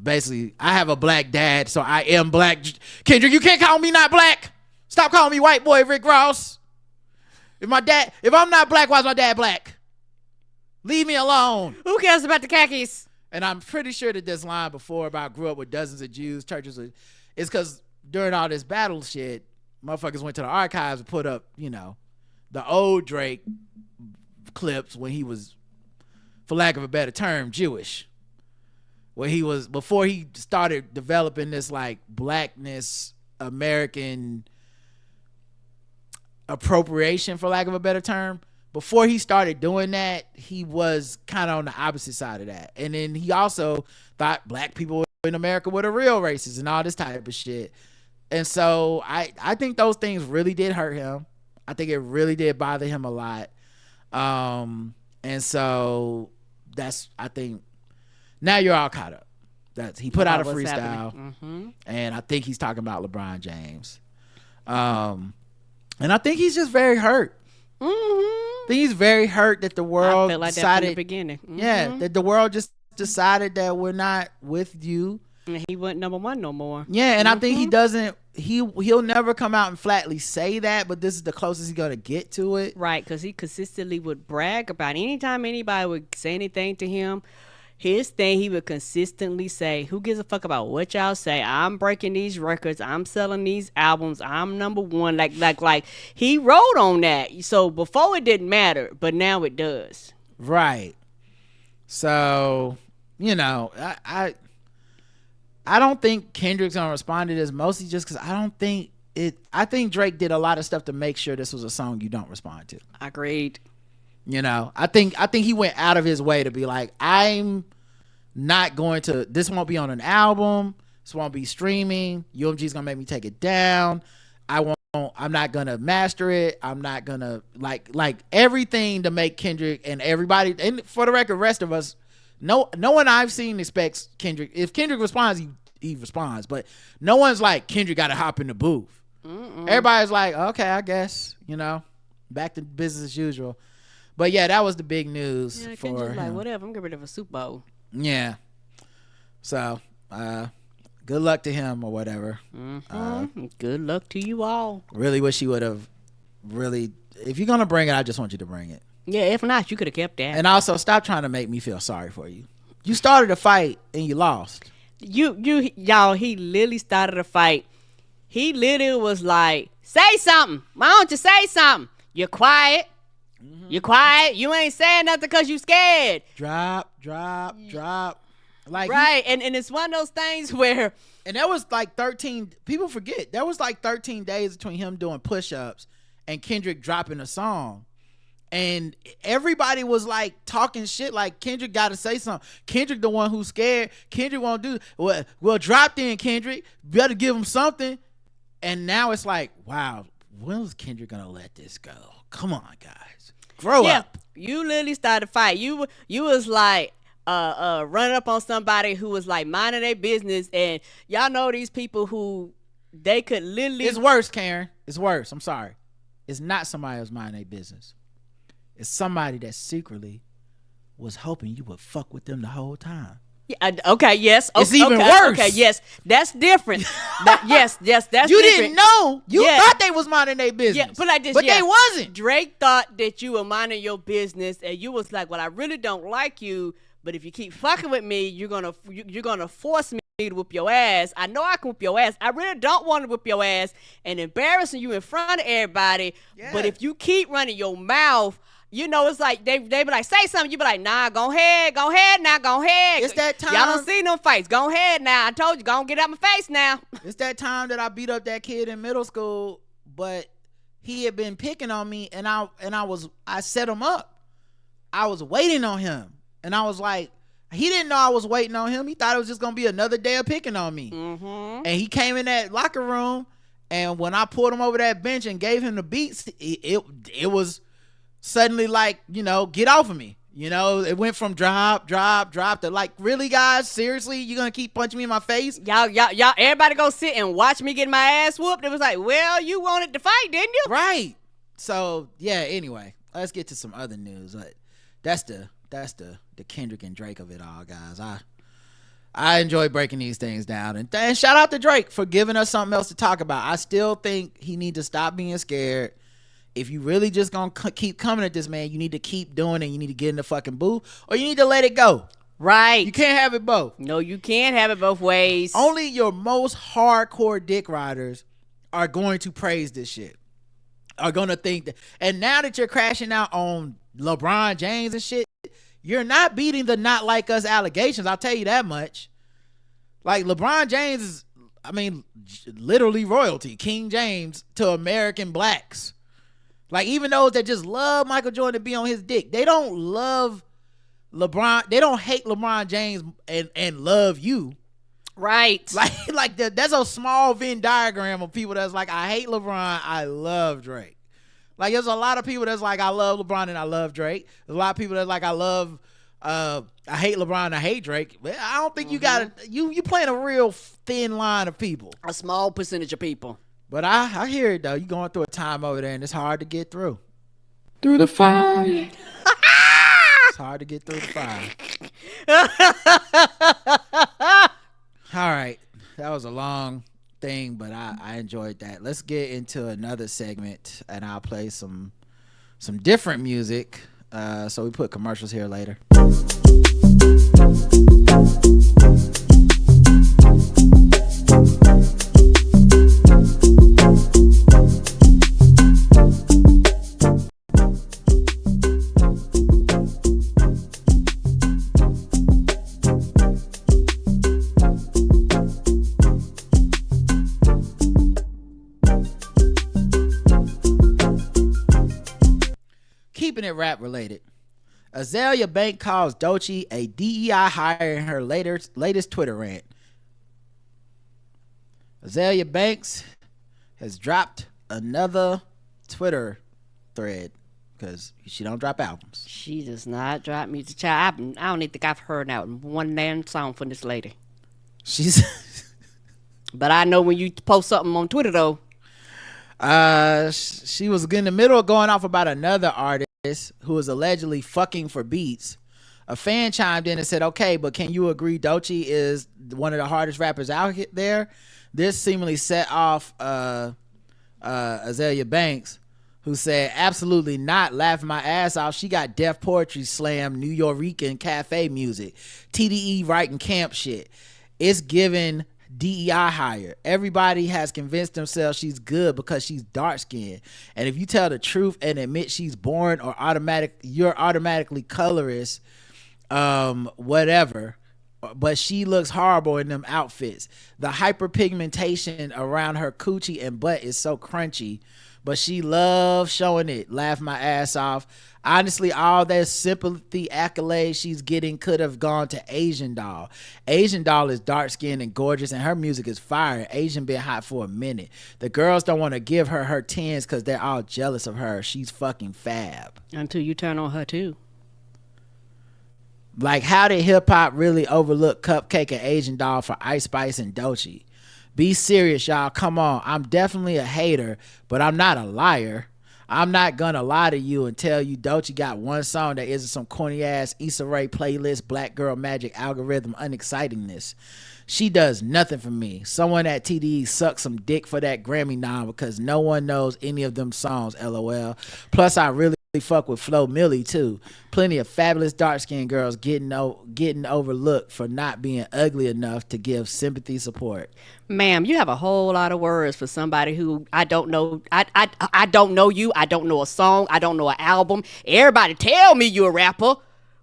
Basically, I have a black dad, so I am black. Kendrick, you can't call me not black. Stop calling me white boy Rick Ross. If I'm not black, why is my dad black? Leave me alone.
Who cares about the khakis?
And I'm pretty sure that this line before about grew up with dozens of Jews, churches, is because during all this battle shit, motherfuckers went to the archives and put up, the old Drake clips when he was, for lack of a better term, Jewish. Where he was, before he started developing this like blackness, American appropriation, for lack of a better term. Before he started doing that, he was kind of on the opposite side of that. And then he also thought black people in America were the real racists and all this type of shit. And so I think those things really did hurt him. I think it really did bother him a lot. And so I think now you're all caught up. He put out a freestyle, and I think he's talking about LeBron James. And I think he's just very hurt. I think he's very hurt that the world
like
decided,
that from the beginning.
Yeah, that the world just decided that we're not with you.
And he wasn't number one no more.
Yeah, and I think he doesn't. He'll never come out and flatly say that, but this is the closest he's gonna get to it.
Right, because he consistently would brag about anytime anybody would say anything to him. His thing, he would consistently say, who gives a fuck about what y'all say? I'm breaking these records. I'm selling these albums. I'm number one. Like he wrote on that. So before it didn't matter, but now it does.
Right. So, I don't think Kendrick's gonna respond to this, mostly just because I think Drake did a lot of stuff to make sure this was a song you don't respond to.
Agreed.
I think he went out of his way to be like, I'm not going to, this won't be on an album, this won't be streaming, UMG's gonna make me take it down, I'm not gonna master it, I'm not gonna like everything to make Kendrick and everybody, and for the record, rest of us no one I've seen expects Kendrick. If Kendrick responds, he responds. But no one's like, Kendrick got to hop in the booth. Everybody's like, okay, I guess, back to business as usual. But yeah, that was the big news for
Kendrick's like,
him.
whatever, I'm getting rid of a Super Bowl.
Yeah. So, good luck to him or whatever.
Good luck to you all.
Really wish he would have if you're going to bring it, I just want you to bring it.
Yeah, if not, you could have kept that.
And also, stop trying to make me feel sorry for you. You started a fight and you lost.
Y'all, he literally started a fight. He literally was like, say something. Why don't you say something? You're quiet. You're quiet. You ain't saying nothing because you scared.
Drop. Like
right. And it's one of those things where.
And that was like 13. People forget. There was like 13 days between him doing push-ups and Kendrick dropping a song. And everybody was like talking shit like Kendrick got to say something. Kendrick the one who's scared. Kendrick won't do well, drop then, Kendrick. Better give him something. And now it's like, wow, when was Kendrick gonna let this go? Come on, guys. Grow up.
You literally started a fight. You was like running up on somebody who was like minding their business, and y'all know these people who they could literally.
It's worse, Karen. It's worse. I'm sorry. It's not somebody who's minding their business. It's somebody that secretly was hoping you would fuck with them the whole time.
Yeah, okay, yes.
It's even worse.
Okay, yes. That's different. Yes, that's
you
different.
You didn't know. You thought they was minding their business.
Yeah, but like this,
but they wasn't.
Drake thought that you were minding your business, and you was like, well, I really don't like you, but if you keep fucking with me, you're gonna force me to whip your ass. I know I can whip your ass. I really don't want to whip your ass and embarrassing you in front of everybody. Yeah. But if you keep running your mouth, it's like they be like, say something. You be like, nah, go ahead now, go ahead.
It's that time.
Y'all don't see no fights. Go ahead now. I told you, go and get out my face now.
It's that time that I beat up that kid in middle school, but he had been picking on me, and I set him up. I was waiting on him, and I was like, he didn't know I was waiting on him. He thought it was just gonna be another day of picking on me. And he came in that locker room, and when I pulled him over that bench and gave him the beats, it was suddenly like, get off of me. It went from drop to like, really, guys, seriously, you gonna keep punching me in my face?
Y'all, everybody go sit and watch me get my ass whooped. It was like, well, you wanted to fight, didn't you?
Right. So yeah, anyway, let's get to some other news. That's the Kendrick and Drake of it all, guys. I enjoy breaking these things down, and shout out to Drake for giving us something else to talk about. I still think he need to stop being scared. If you really just gonna keep coming at this man, you need to keep doing it. You need to get in the fucking booth, or you need to let it go.
Right.
You can't have it both.
No, you can't have it both ways.
Only your most hardcore dick riders are going to praise this shit. Are gonna think that. And now that you're crashing out on LeBron James and shit, you're not beating the not like us allegations. I'll tell you that much. Like, LeBron James is, literally royalty, King James to American blacks. Like, even those that just love Michael Jordan to be on his dick, they don't love LeBron. They don't hate LeBron James and love you.
Right.
That's a small Venn diagram of people that's like, I hate LeBron, I love Drake. Like, there's a lot of people that's like, I love LeBron and I love Drake. There's a lot of people that's like, I hate LeBron and I hate Drake. But I don't think you gotta, you playing a real thin line of people.
A small percentage of people.
But I hear it though. You going through a time over there and it's hard to get through.
Through the fire.
It's hard to get through the fire. All right. That was a long thing, but I enjoyed that. Let's get into another segment and I'll play some different music. So we put commercials here later. Keeping it rap related. Azealia Banks calls Doechii a DEI hire in her latest Twitter rant. Azealia Banks has dropped another Twitter thread because she don't drop albums.
She does not drop music. Child, I don't even think I've heard out one damn song from this lady.
She's
But I know when you post something on Twitter though.
She was in the middle of going off about another artist who was allegedly fucking for beats. A fan chimed in and said, okay, but can you agree Doechii is one of the hardest rappers out there? This seemingly set off Azealia Banks, who said, absolutely not, laughing my ass off. She got Def Poetry Slam, New Yorican cafe music, TDE writing camp shit. It's giving DEI higher. Everybody has convinced themselves she's good because she's dark skinned. And if you tell the truth and admit she's born or you're automatically colorist, whatever. But she looks horrible in them outfits. The hyperpigmentation around her coochie and butt is so crunchy, but she loves showing it. Laugh my ass off. Honestly, all that sympathy accolades she's getting could have gone to Asian Doll. Asian Doll is dark skinned and gorgeous, and her music is fire. Asian been hot for a minute. The girls don't want to give her her 10s because they're all jealous of her. She's fucking fab.
Until you turn on her too.
Like, how did hip hop really overlook Cupcake and Asian Doll for Ice Spice and Doechii? Be serious, y'all. Come on. I'm definitely a hater, but I'm not a liar. I'm not gonna lie to you and tell you Doechii got one song that isn't some corny ass Issa Rae playlist, Black Girl Magic algorithm unexcitingness. She does nothing for me. Someone at TDE sucked some dick for that Grammy nom because no one knows any of them songs, LOL. Plus, I really fuck with Flo Milli too. Plenty of fabulous dark-skinned girls getting overlooked for not being ugly enough to give sympathy support.
Ma'am, you have a whole lot of words for somebody who I don't know. I don't know you. I don't know a song. I don't know an album. Everybody tell me you a rapper,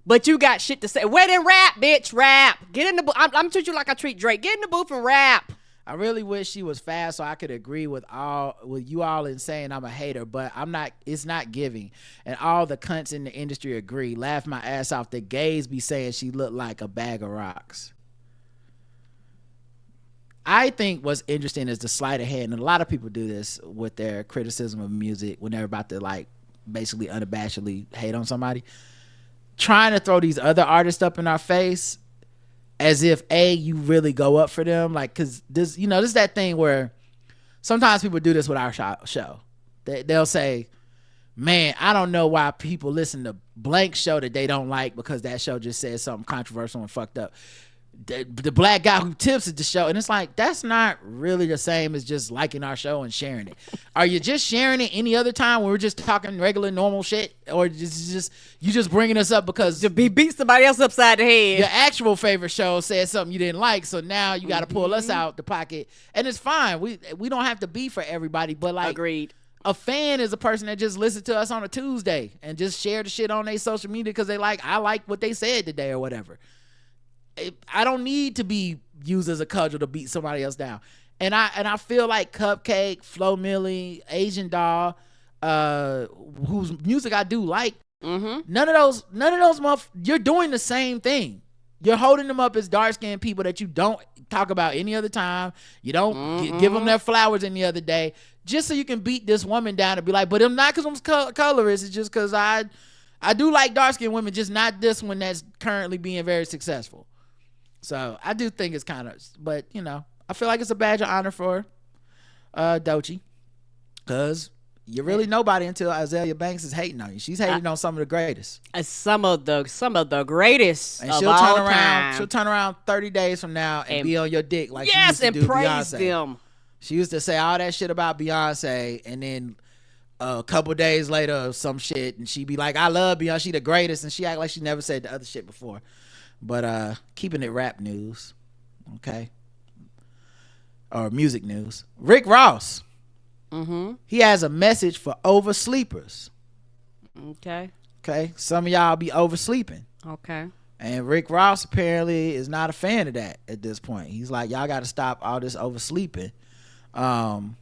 but you got shit to say. Well then rap, bitch, rap. Get in the booth. I'm treat you like I treat Drake. Get in the booth and rap.
I really wish she was fast so I could agree with you all in saying I'm a hater, but I'm not. It's not giving, and all the cunts in the industry agree. Laugh my ass off. The gays be saying she looked like a bag of rocks. I think what's interesting is the sleight of hand, and a lot of people do this with their criticism of music when they're about to like basically unabashedly hate on somebody, trying to throw these other artists up in our face as if you really go up for them, like, because this is that thing where sometimes people do this with our show. They'll say, man, I don't know why people listen to blank show that they don't like because that show just says something controversial and fucked up. The black guy who tips at the show, and it's like, that's not really the same as just liking our show and sharing it. Are you just sharing it any other time when we're just talking regular normal shit, or you just bringing us up because
To beat somebody else upside the head.
your actual favorite show said something you didn't like, so now you got to pull us out the pocket? And it's fine. We don't have to be for everybody, but like,
Agreed.
a fan is a person that just listens to us on a Tuesday and just share the shit on their social media because I like what they said today or whatever. I don't need to be used as a cudgel to beat somebody else down. And I feel like Cupcake, Flo Milli, Asian Doll, whose music I do like, none of those you're doing the same thing. You're holding them up as dark-skinned people that you don't talk about any other time. You don't give them their flowers any other day, just so you can beat this woman down and be like, but I'm not because I'm colorist. It's just because I do like dark-skinned women, just not this one that's currently being very successful. So I do think it's kind of, but I feel like it's a badge of honor for Doechii, because you're really nobody until Azealia Banks is hating on you. She's hating on some of the greatest.
Some of the greatest
And
of
she'll
all
turn around.
time.
She'll turn around 30 days from now and be on your dick like she
Yes,
used to
and
do
praise
Beyonce.
them.
She used to say all that shit about Beyonce, and then a couple days later, some shit, and she'd be like, "I love Beyonce. She the greatest," and she act like she never said the other shit before. But keeping it rap news, okay, or music news. Rick Ross, he has a message for oversleepers. Okay, some of y'all be oversleeping.
Okay.
And Rick Ross apparently is not a fan of that at this point. He's like, y'all got to stop all this oversleeping. I'll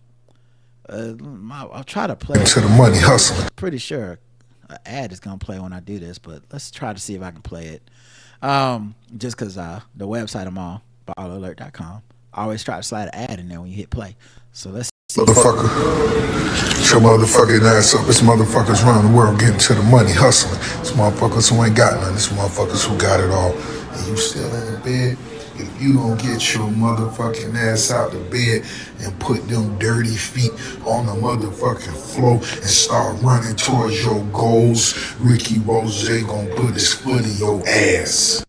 try to play.
To the money hustle.
Pretty sure an ad is gonna play when I do this, but let's try to see if I can play it. Just because the website I'm on, ballalert.com, I always try to slide an ad in there when you hit play. So let's
Motherfucker, get your motherfucking ass up. It's motherfuckers around the world getting to the money, hustling. It's motherfuckers who ain't got none. It's motherfuckers who got it all. And you still in the bed? If you don't get your motherfucking ass out the bed and put them dirty feet on the motherfucking floor and start running towards your goals, Ricky Rose gonna put his foot in your ass.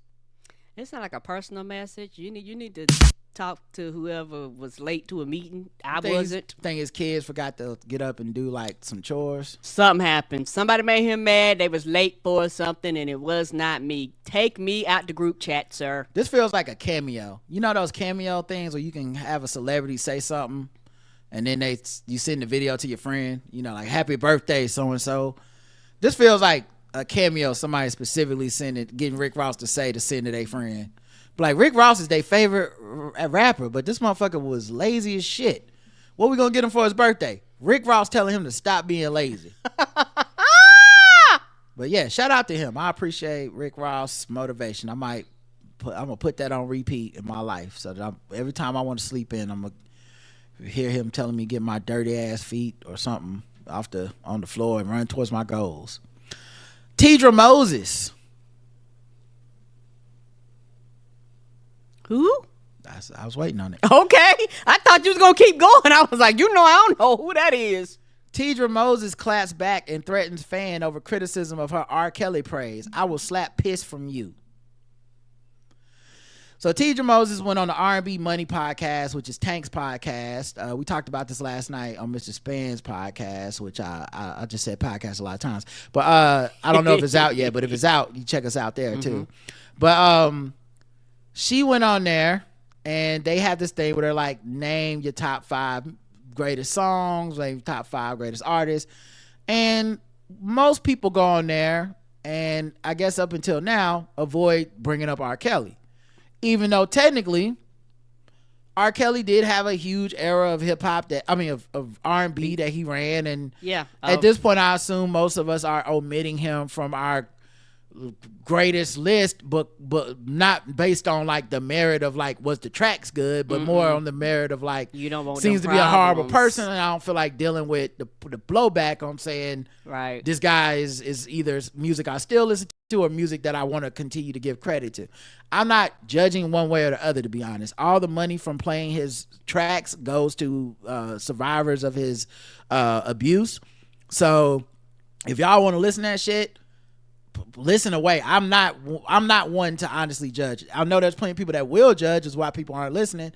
It's not like a personal message. You need to talk to whoever was late to a meeting. I wasn't.
Thing is, kids forgot to get up and do like some chores.
Something happened. Somebody made him mad. They was late for something, and it was not me. Take me out the group chat, sir.
This feels like a cameo. You know those cameo things where you can have a celebrity say something, and then you send the video to your friend. You know, like "Happy birthday, so and so." This feels like a cameo. Somebody specifically getting Rick Ross to send to their friend. But like Rick Ross is their favorite rapper, but this motherfucker was lazy as shit. What we gonna get him for his birthday? Rick Ross telling him to stop being lazy. But yeah, shout out to him. I appreciate Rick Ross' motivation. I'm gonna put that on repeat in my life, so that every time I want to sleep in, I'm gonna hear him telling me get my dirty ass feet or something on the floor and run towards my goals. Teedra Moses.
Who?
I was waiting on it.
Okay. I thought you was going to keep going. I was like, I don't know who that is.
Teedra Moses claps back and threatens fan over criticism of her R.Kelly praise. I will slap piss from you. So Teedra Moses went on the R&B Money podcast, which is Tank's podcast. We talked about this last night on Mr. Span's podcast, which I just said podcast a lot of times. But I don't know if it's out yet, but if it's out, you check us out there too. But she went on there and they have this thing where they're like, name your top 5 greatest songs, name your top 5 greatest artists. And most people go on there and I guess up until now avoid bringing up R.Kelly. Even though technically R. Kelly did have a huge era of hip hop of R&B that he ran. And at this point, I assume most of us are omitting him from our greatest list, but not based on like the merit of like was the tracks good, but more on the merit of like
you don't want
seems to be a horrible person, and I don't feel like dealing with the blowback on saying
right
this guy is either music I still listen to or music that I want to continue to give credit to. I'm not judging one way or the other, to be honest. All the money from playing his tracks goes to survivors of his abuse. So if y'all want to listen to that shit, listen away. I'm not one to honestly judge. I know there's plenty of people that will judge, is why people aren't listening.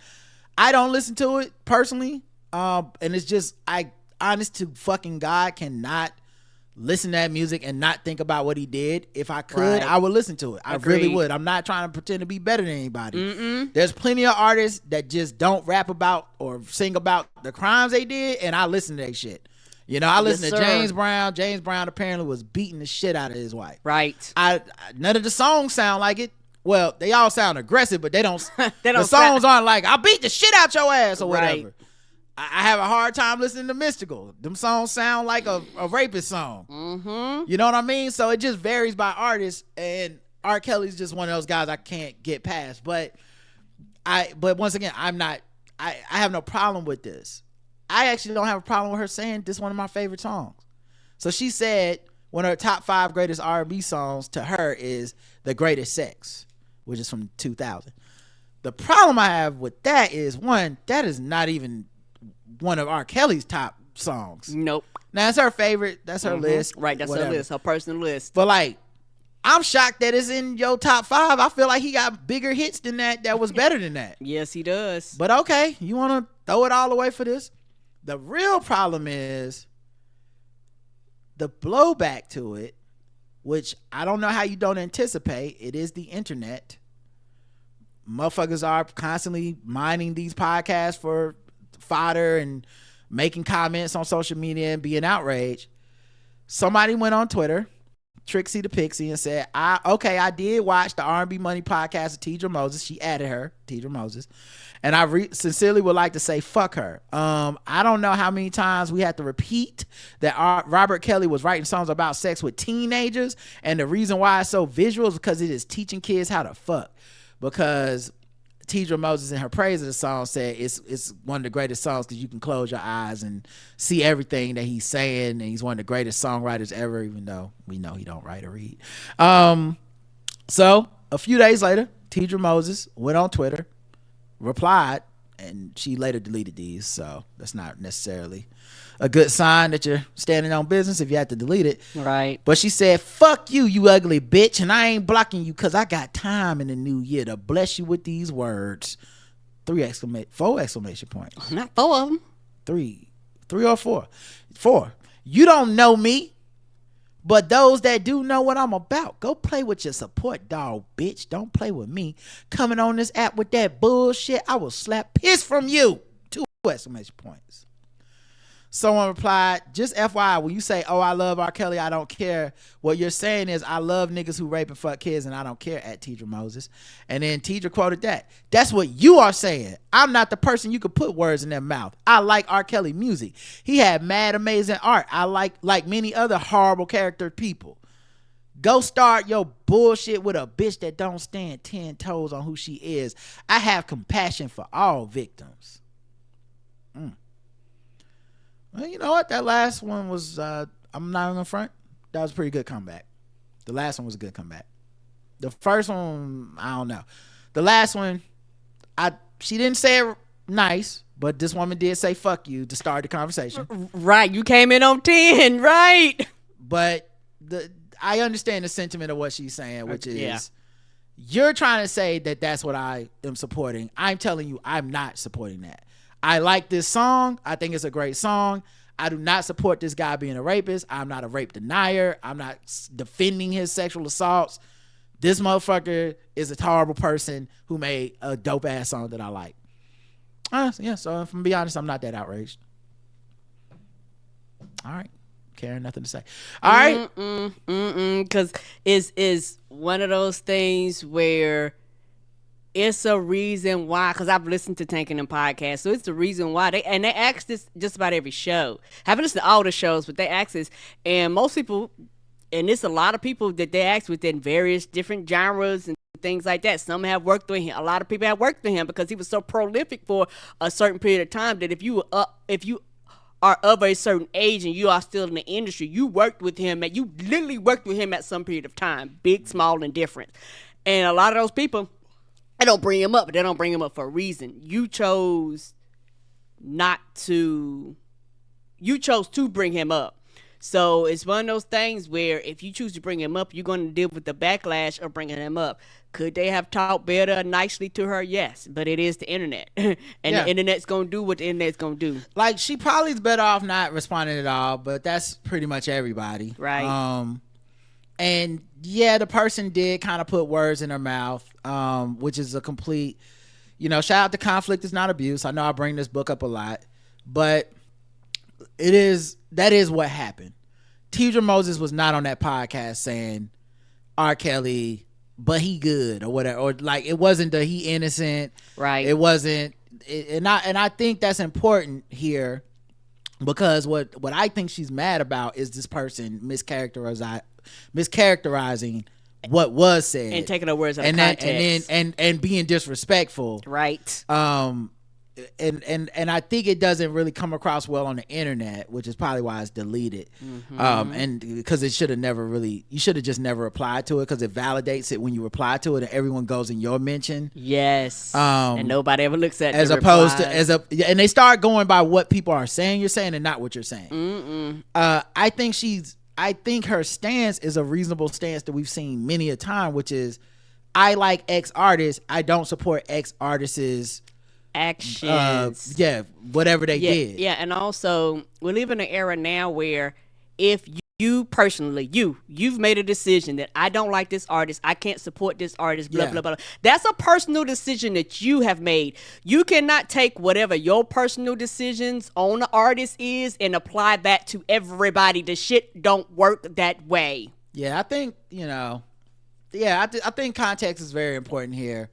I don't listen to it personally, and it's just I honest to fucking God cannot listen to that music and not think about what he did. If I could, I would listen to it. I really would. I'm not trying to pretend to be better than anybody. There's plenty of artists that just don't rap about or sing about the crimes they did, and I listen to that shit. You know, I listen to James Brown. James Brown apparently was beating the shit out of his wife.
Right.
None of the songs sound like it. Well, they all sound aggressive, but they don't. The songs aren't like "I'll beat the shit out your ass" or whatever. I have a hard time listening to Mystical. Them songs sound like a rapist song. You know what I mean? So it just varies by artist, and R. Kelly's just one of those guys I can't get past. But once again, I have no problem with this. I actually don't have a problem with her saying this is one of my favorite songs. So she said one of her top 5 greatest R&B songs to her is The Greatest Sex, which is from 2000. The problem I have with that is, one, that is not even one of R. Kelly's top songs.
Nope.
Now, that's her favorite. That's her list.
Right, that's her list, her personal list.
But like, I'm shocked that it's in your top 5. I feel like he got bigger hits than that was better than that.
Yes, he does.
But okay, you want to throw it all away for this? The real problem is the blowback to it, which I don't know how you don't anticipate. It is the internet. Motherfuckers are constantly mining these podcasts for fodder and making comments on social media and being outraged. Somebody went on Twitter, Trixie the Pixie, and said, I did watch the R&B Money podcast of Teedra Moses. She added her, Teedra Moses. And I sincerely would like to say, fuck her. I don't know how many times we have to repeat that Robert Kelly was writing songs about sex with teenagers. And the reason why it's so visual is because it is teaching kids how to fuck. Because Teedra Moses in her praise of the song said it's one of the greatest songs because you can close your eyes and see everything that he's saying, and he's one of the greatest songwriters ever, even though we know he don't write or read. So a few days later, Teedra Moses went on Twitter, replied, and she later deleted these, so that's not necessarily a good sign that you're standing on business if you have to delete it.
Right.
But she said, fuck you, you ugly bitch, and I ain't blocking you because I got time in the new year to bless you with these words. 4 exclamation points.
Not 4 of them.
3 or 4. 4. You don't know me, but those that do know what I'm about, go play with your support dog, bitch. Don't play with me. Coming on this app with that bullshit, I will slap piss from you. 2 exclamation points. Someone replied, just FYI, when you say, oh, I love R.Kelly, I don't care, what you're saying is, I love niggas who rape and fuck kids and I don't care, at Teedra Moses. And then Teedra quoted that. That's what you are saying. I'm not the person you could put words in their mouth. I like R.Kelly music. He had mad amazing art. I like many other horrible character people. Go start your bullshit with a bitch that don't stand 10 toes on who she is. I have compassion for all victims. Well, you know what? That last one was, I'm not gonna front. That was a pretty good comeback. The last one was a good comeback. The first one, I don't know. The last one, she didn't say it nice, but this woman did say fuck you to start the conversation.
Right. You came in on 10, right?
But I understand the sentiment of what she's saying, which is, you're trying to say that that's what I am supporting. I'm telling you, I'm not supporting that. I like this song. I think it's a great song. I do not support this guy being a rapist. I'm not a rape denier. I'm not defending his sexual assaults. This motherfucker is a horrible person who made a dope ass song that I like. So if I'm gonna be honest, I'm not that outraged. All right. Karen, nothing to say. All right.
Because it's one of those things where it's a reason why, because I've listened to Tanking and podcasts, so it's the reason why they ask this just about every show. I haven't listened to all the shows, but they ask this, and most people, and it's a lot of people that they ask within various different genres and things like that. Some have worked with him. A lot of people have worked with him because he was so prolific for a certain period of time that if you are of a certain age and you are still in the industry, you worked with him, and you literally worked with him at some period of time, big, small, and different. And a lot of those people, they don't bring him up, but they don't bring him up for a reason. You chose to bring him up. So it's one of those things where if you choose to bring him up, you're going to deal with the backlash of bringing him up. Could they have talked better, nicely to her? Yes, but it is the internet. The internet's going to do what the internet's going to do.
Like, she probably is better off not responding at all, but that's pretty much everybody.
Right.
And yeah, the person did kind of put words in her mouth, which is a complete, shout out to Conflict is Not Abuse. I know I bring this book up a lot, but that is what happened. Teedra Moses was not on that podcast saying R. Kelly, but he good or whatever, or like it wasn't the he innocent.
Right.
It wasn't, and I think that's important here because what I think she's mad about is this person mischaracterizing what was said
and taking the words out of context
and being disrespectful,
right?
And I think it doesn't really come across well on the internet, which is probably why it's deleted. And because it should have you should have just never replied to it, because it validates it when you reply to it and everyone goes in your mention.
Yes. And nobody ever looks at
as opposed to and they start going by what people are saying you're saying and not what you're saying. I think her stance is a reasonable stance that we've seen many a time, which is, I like X artists, I don't support X artists'
actions.
Whatever they did.
Yeah, and also we live in an era now where if you personally, you've made a decision that I don't like this artist, I can't support this artist, blah, blah, blah. That's a personal decision that you have made. You cannot take whatever your personal decisions on the artist is and apply that to everybody. The shit don't work that way.
Yeah, I think, I think context is very important here.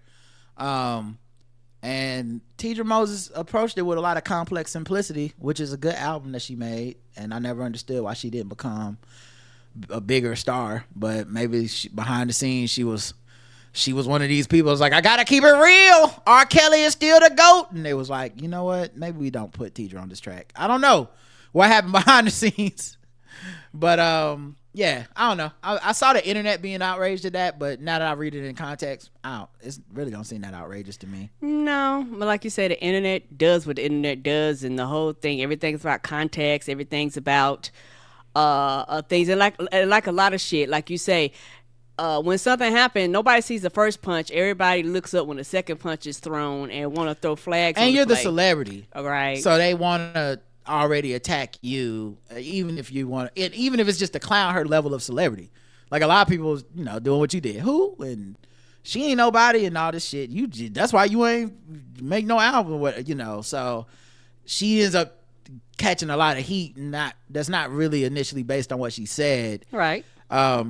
And Teedra Moses approached it with a lot of complex simplicity, which is a good album that she made. And I never understood why she didn't become a bigger star. But maybe behind the scenes, she was she was one of these people who's like, I gotta keep it real. R.Kelly is still the GOAT. And they was like, you know what? Maybe we don't put Teedra on this track. I don't know what happened behind the scenes. But yeah, I don't know. I saw the internet being outraged at that, but now that I read it in context, it's really don't seem that outrageous to me.
No, but like you said, the internet does what the internet does, and the whole thing, everything's about context, everything's about things, and like a lot of shit, like you say, when something happened, nobody sees the first punch. Everybody looks up when the second punch is thrown and want to throw flags.
And you're the
play.
celebrity,
all right?
So they want to already attack you, even if you want, even if it's just to clown her level of celebrity. Like a lot of people, doing what you did. Who? And she ain't nobody and all this shit. That's why you ain't make no album. So she ends up catching a lot of heat, and that's not really initially based on what she said.
Right.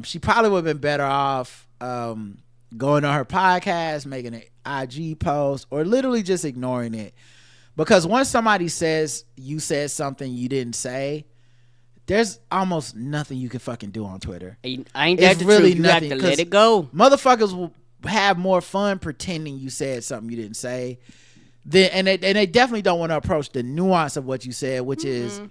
She probably would have been better off going on her podcast, making an IG post, or literally just ignoring it. Because once somebody says you said something you didn't say, there's almost nothing you can fucking do on Twitter.
Ain't that the truth? You have to let it go.
Motherfuckers will have more fun pretending you said something you didn't say. And they definitely don't want to approach the nuance of what you said, which is,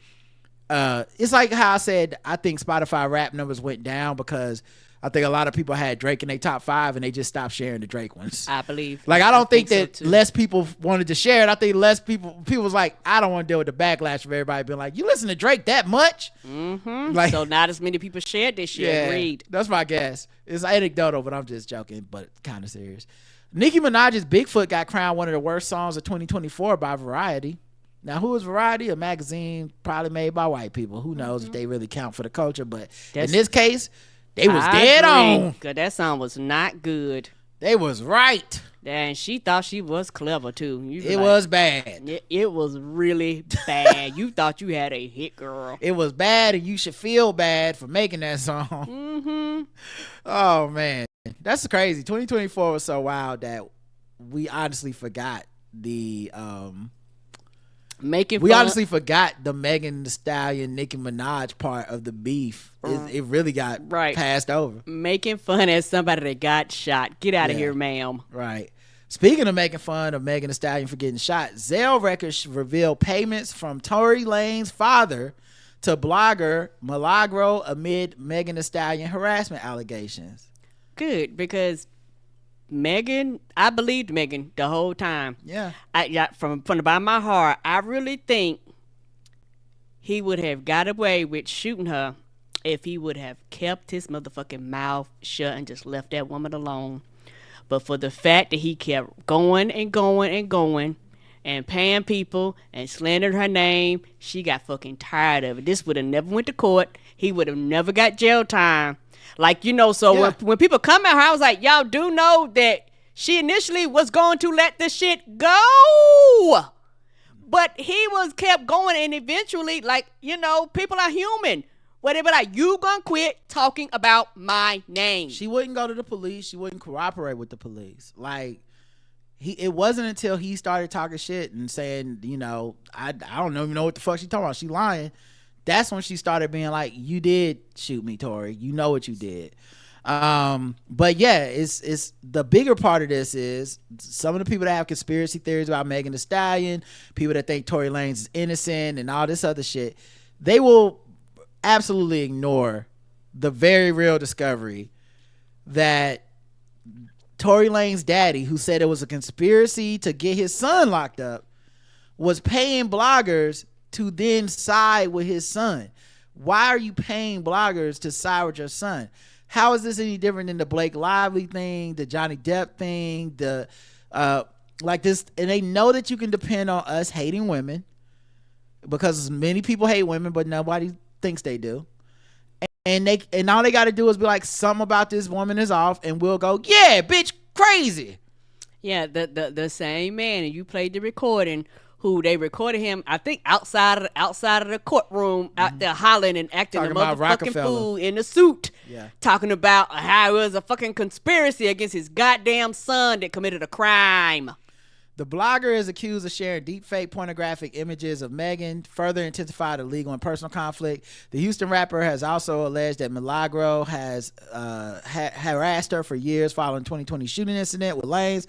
it's like how I said, I think Spotify rap numbers went down because I think a lot of people had Drake in their top 5 and they just stopped sharing the Drake ones.
I believe.
Like, I don't think that
so
less people wanted to share it. I think less people was like, I don't want to deal with the backlash of everybody being like, you listen to Drake that much?
Mm-hmm.
Like,
so not as many people shared this shit.
yeah,
Agreed.
that's my guess. It's anecdotal, but I'm just joking, but kind of serious. Nicki Minaj's Bigfoot got crowned one of the worst songs of 2024 by Variety. Now, who is Variety? A magazine probably made by white people. Who knows if they really count for the culture, but in this case, they was dead on.
Cause that song was not good.
They was right.
And she thought she was clever too.
It was bad.
It was really bad. You thought you had a hit, girl.
It was bad, and you should feel bad for making that song.
Mm-hmm.
Oh man, that's crazy. 2024 was so wild that we honestly forgot the honestly forgot the Megan Thee Stallion, Nicki Minaj part of the beef. It really got passed over.
Making fun at somebody that got shot. Get out of here, ma'am.
Right. Speaking of making fun of Megan Thee Stallion for getting shot, Zelle Records revealed payments from Tory Lanez father to blogger Milagro amid Megan Thee Stallion harassment allegations.
Good, because Megan, I believed Megan the whole time.
Yeah.
From the bottom of my heart, I really think he would have got away with shooting her if he would have kept his motherfucking mouth shut and just left that woman alone. But for the fact that he kept going and going and going and paying people and slandering her name, she got fucking tired of it. This would have never went to court. He would have never got jail time. Like, when people come at her, I was like, y'all do know that she initially was going to let the shit go. But he kept going, and eventually, people are human. Where they be like, you gonna quit talking about my name.
She wouldn't go to the police. She wouldn't cooperate with the police. Like, it wasn't until he started talking shit and saying, I don't even know what the fuck she talking about. She lying. That's when she started being like, you did shoot me, Tory. You know what you did. But yeah, it's the bigger part of this is some of the people that have conspiracy theories about Megan Thee Stallion, people that think Tory Lanez is innocent and all this other shit, they will absolutely ignore the very real discovery that Tory Lanez's daddy, who said it was a conspiracy to get his son locked up, was paying bloggers to then side with his son. Why are you paying bloggers to side with your son? How is this any different than the Blake Lively thing, the Johnny Depp thing, like this? And they know that you can depend on us hating women because many people hate women, but nobody thinks they do. And all they got to do is be like, something about this woman is off, and we'll go, yeah, bitch, crazy.
Yeah, the same man, and you played the recording. Who they recorded him, I think, outside of the courtroom, out there hollering and acting a motherfucking fool in a suit, talking about how it was a fucking conspiracy against his goddamn son that committed a crime.
The blogger is accused of sharing deepfake pornographic images of Megan, further intensify the legal and personal conflict. The Houston rapper has also alleged that Milagro has harassed her for years following 2020 shooting incident with Lanez,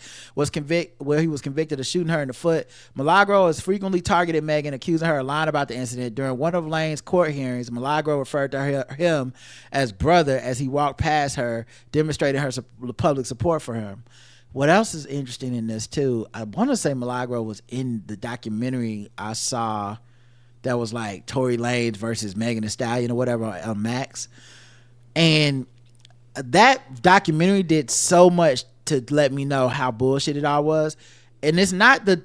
where he was convicted of shooting her in the foot. Milagro has frequently targeted Megan, accusing her of lying about the incident. During one of Lanez's court hearings, Milagro referred to him as brother as he walked past her, demonstrating her public support for him. What else is interesting in this too? I want to say Milagro was in the documentary I saw that was like Tory Lanez versus Megan Thee Stallion or whatever on Max, and that documentary did so much to let me know how bullshit it all was. And it's not the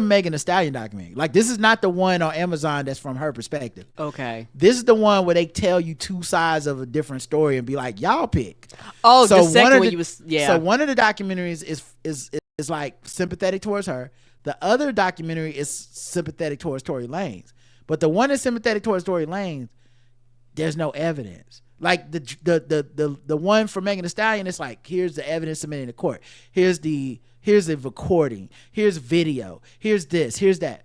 Megan Thee Stallion documentary. Like, this is not the one on Amazon that's from her perspective.
Okay.
This is the one where they tell you two sides of a different story and be like, y'all pick.
Oh,
so
the second one you was, yeah.
So one of the documentaries is like sympathetic towards her. The other documentary is sympathetic towards Tory Lanez. But the one that's sympathetic towards Tory Lanez, there's no evidence. Like the one for Megan Thee Stallion, it's like, here's the evidence submitted to court. Here's the recording. Here's video. Here's this. Here's that.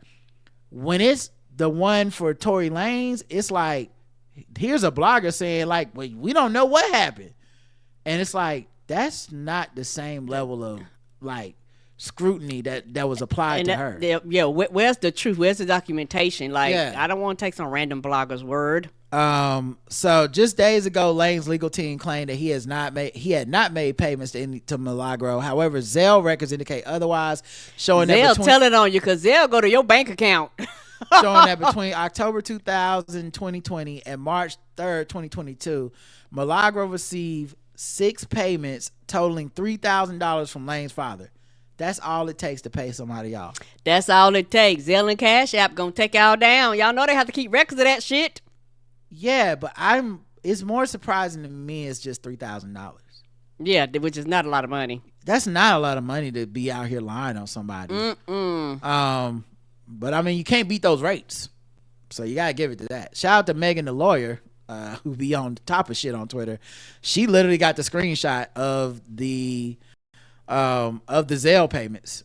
When it's the one for Tory Lanez, it's like, here's a blogger saying like, well, we don't know what happened. And it's like, that's not the same level of like scrutiny that was applied to her.
Yeah, where's the truth? Where's the documentation? Like, I don't want to take some random blogger's word.
So just days ago, Lanez's legal team claimed that he had not made payments to Milagro. However, Zelle records indicate otherwise, showing
Zelle telling on you because Zelle go to your bank account.
Showing that between October 2020 and March 3rd, 2022, Milagro received 6 payments totaling $3,000 from Lanez's father. That's all it takes to pay somebody off.
That's all it takes. Zelle and Cash App gonna take y'all down. Y'all know they have to keep records of that shit.
Yeah, but it's more surprising to me it's just $3,000.
Yeah, which is not a lot of money.
That's not a lot of money to be out here lying on somebody. But I mean, you can't beat those rates. So you gotta give it to that. Shout out to Megan the lawyer, who be on top of shit on Twitter. She literally got the screenshot of the Zelle payments.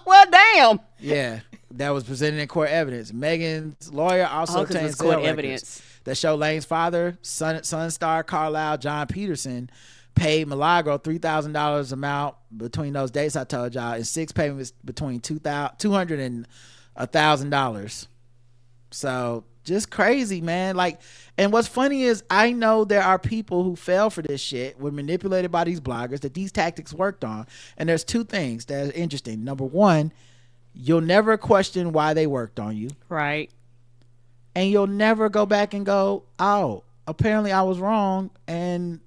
Well, damn.
Yeah, that was presented in court evidence. Megan's lawyer also obtained
court
Zelle
evidence
that show Lanez's father, Sunstar Carlisle John Peterson, paid Milagro $3,000 amount between those dates I told y'all, and 6 payments between $200 and $1,000. So just crazy, man. Like, and what's funny is I know there are people who fell for this shit, were manipulated by these bloggers, that these tactics worked on. And there's 2 things that are interesting. Number one, you'll never question why they worked on you.
Right.
And you'll never go back and go, oh, apparently I was wrong and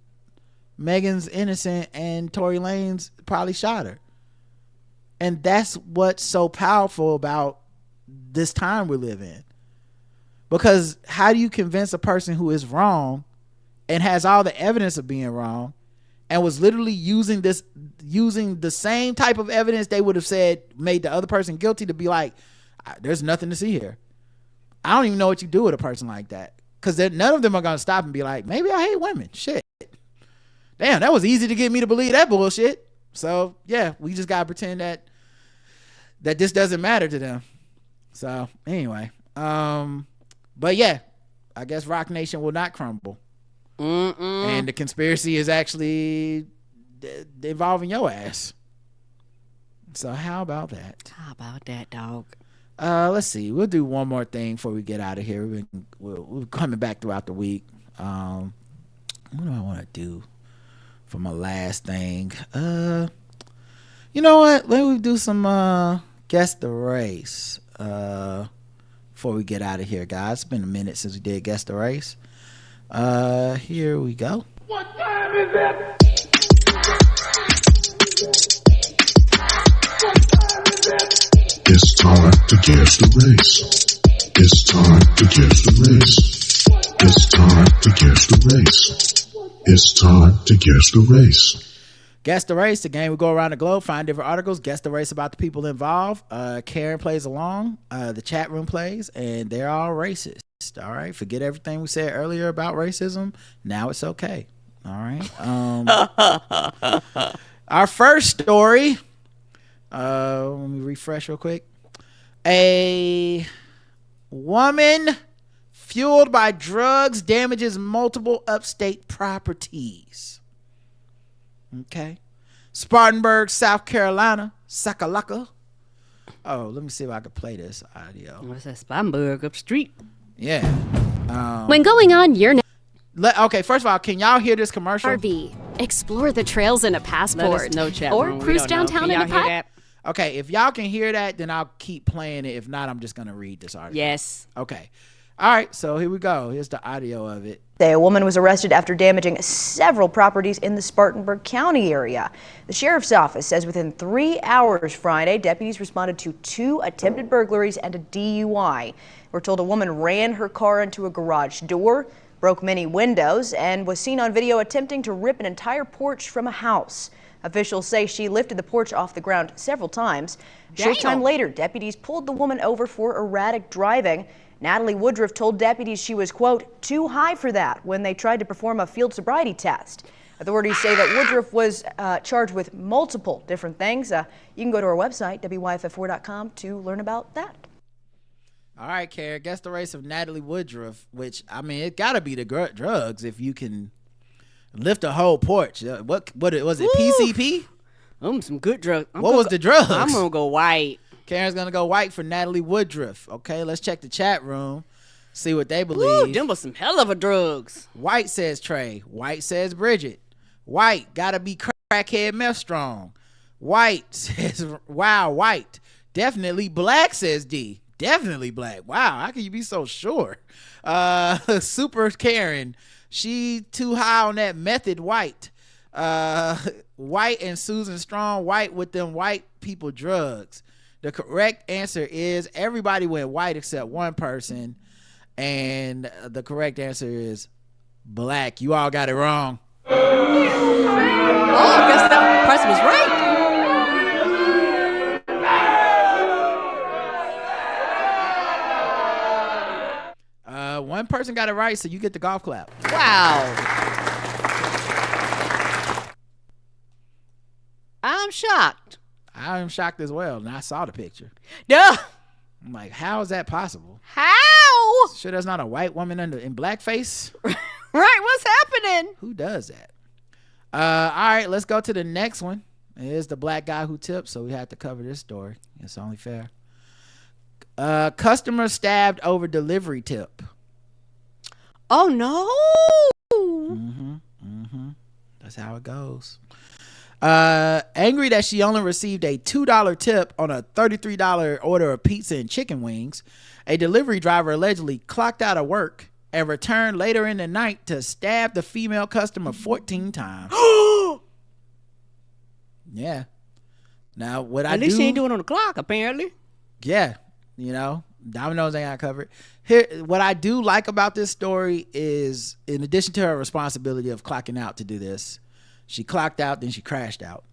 Megan's innocent and Tory Lanez probably shot her. And that's what's so powerful about this time we live in. Because how do you convince a person who is wrong and has all the evidence of being wrong and was literally using the same type of evidence they would have said made the other person guilty to be like, there's nothing to see here. I don't even know what you do with a person like that. Because none of them are going to stop and be like, maybe I hate women. Shit. Damn, that was easy to get me to believe that bullshit. So, yeah, we just got to pretend that this doesn't matter to them. So, anyway. But yeah, I guess Rock Nation will not crumble. And the conspiracy is actually involving your ass. So how about that?
How about that, dog?
Let's see. We'll do one more thing before we get out of here. We're coming back throughout the week. What do I want to do for my last thing? You know what? Let me do some Guess the Race. Before we get out of here, guys. It's been a minute since we did Guess the Race. Here we go.
What time is it?
It's time to guess the race. It's time to guess the race. It's time to guess the race. It's time to guess the race.
Guess the Race, the game we go around the globe, find different articles, guess the race about the people involved. Karen plays along, the chat room plays, and they're all racist. All right, forget everything we said earlier about racism. Now it's okay. All right. Our first story, Let me refresh real quick. A woman fueled by drugs damages multiple upstate properties. Okay. Spartanburg, South Carolina, Sakalaka. Oh, let me see if I can play this audio.
What's that? Spartanburg up street.
Yeah.
When going on your
Okay, first of all, can y'all hear this commercial?
RV, explore the trails in a passport,
Let us know, chat
or
room. We
cruise
don't know.
downtown
Can
in
y'all
a
hear
pipe.
that?
Okay, if y'all can hear that, then I'll keep playing it. If not, I'm just going to read this article.
Yes.
Okay. All right, so here we go. Here's the audio of it.
A woman was arrested after damaging several properties in the Spartanburg County area. The sheriff's office says within 3 hours Friday, deputies responded to 2 attempted burglaries and a DUI. We're told a woman ran her car into a garage door, broke many windows, and was seen on video attempting to rip an entire porch from a house. Officials say she lifted the porch off the ground several times. A short time later, deputies pulled the woman over for erratic driving. Natalie Woodruff told deputies she was, quote, too high for that when they tried to perform a field sobriety test. Authorities say that Woodruff was charged with multiple different things. You can go to our website, WYFF4.com, to learn about that.
All right, Kara, guess the race of Natalie Woodruff, which, I mean, it got to be the drugs if you can lift a whole porch. What was it, PCP?
Some good drugs.
What was the drugs?
I'm going to go white.
Karen's going to go white for Natalie Woodruff. Okay, let's check the chat room, see what they
Ooh,
believe.
them was some hell of a drugs.
White says Trey. White says Bridget. White, gotta be crackhead meth strong. White says, wow, white. Definitely black, says D. Definitely black. Wow, how can you be so sure? Super Karen. She too high on that method, white. White and Susan Strong, white with them white people drugs. The correct answer is everybody went white except one person. And the correct answer is black. You all got it wrong.
Oh, I guess that person was right.
One person got it right, so you get the golf clap.
Wow. I'm shocked.
I am shocked as well, and I saw the picture.
Duh.
I'm like, how is that possible?
How?
Sure, there's not a white woman in blackface.
Right, what's happening?
Who does that? All right, let's go to the next one. It is the black guy who tipped, so we have to cover this story. It's only fair. Customer stabbed over delivery tip.
Oh no.
That's how it goes. Angry that she only received a $2 tip on a $33 order of pizza and chicken wings, a delivery driver allegedly clocked out of work and returned later in the night to stab the female customer 14 times. Yeah. Now,
At least she ain't doing it on the clock, apparently.
Yeah, you know, Domino's ain't got covered. Here, what I do like about this story is, in addition to her responsibility of clocking out to do this, she clocked out, then she crashed out.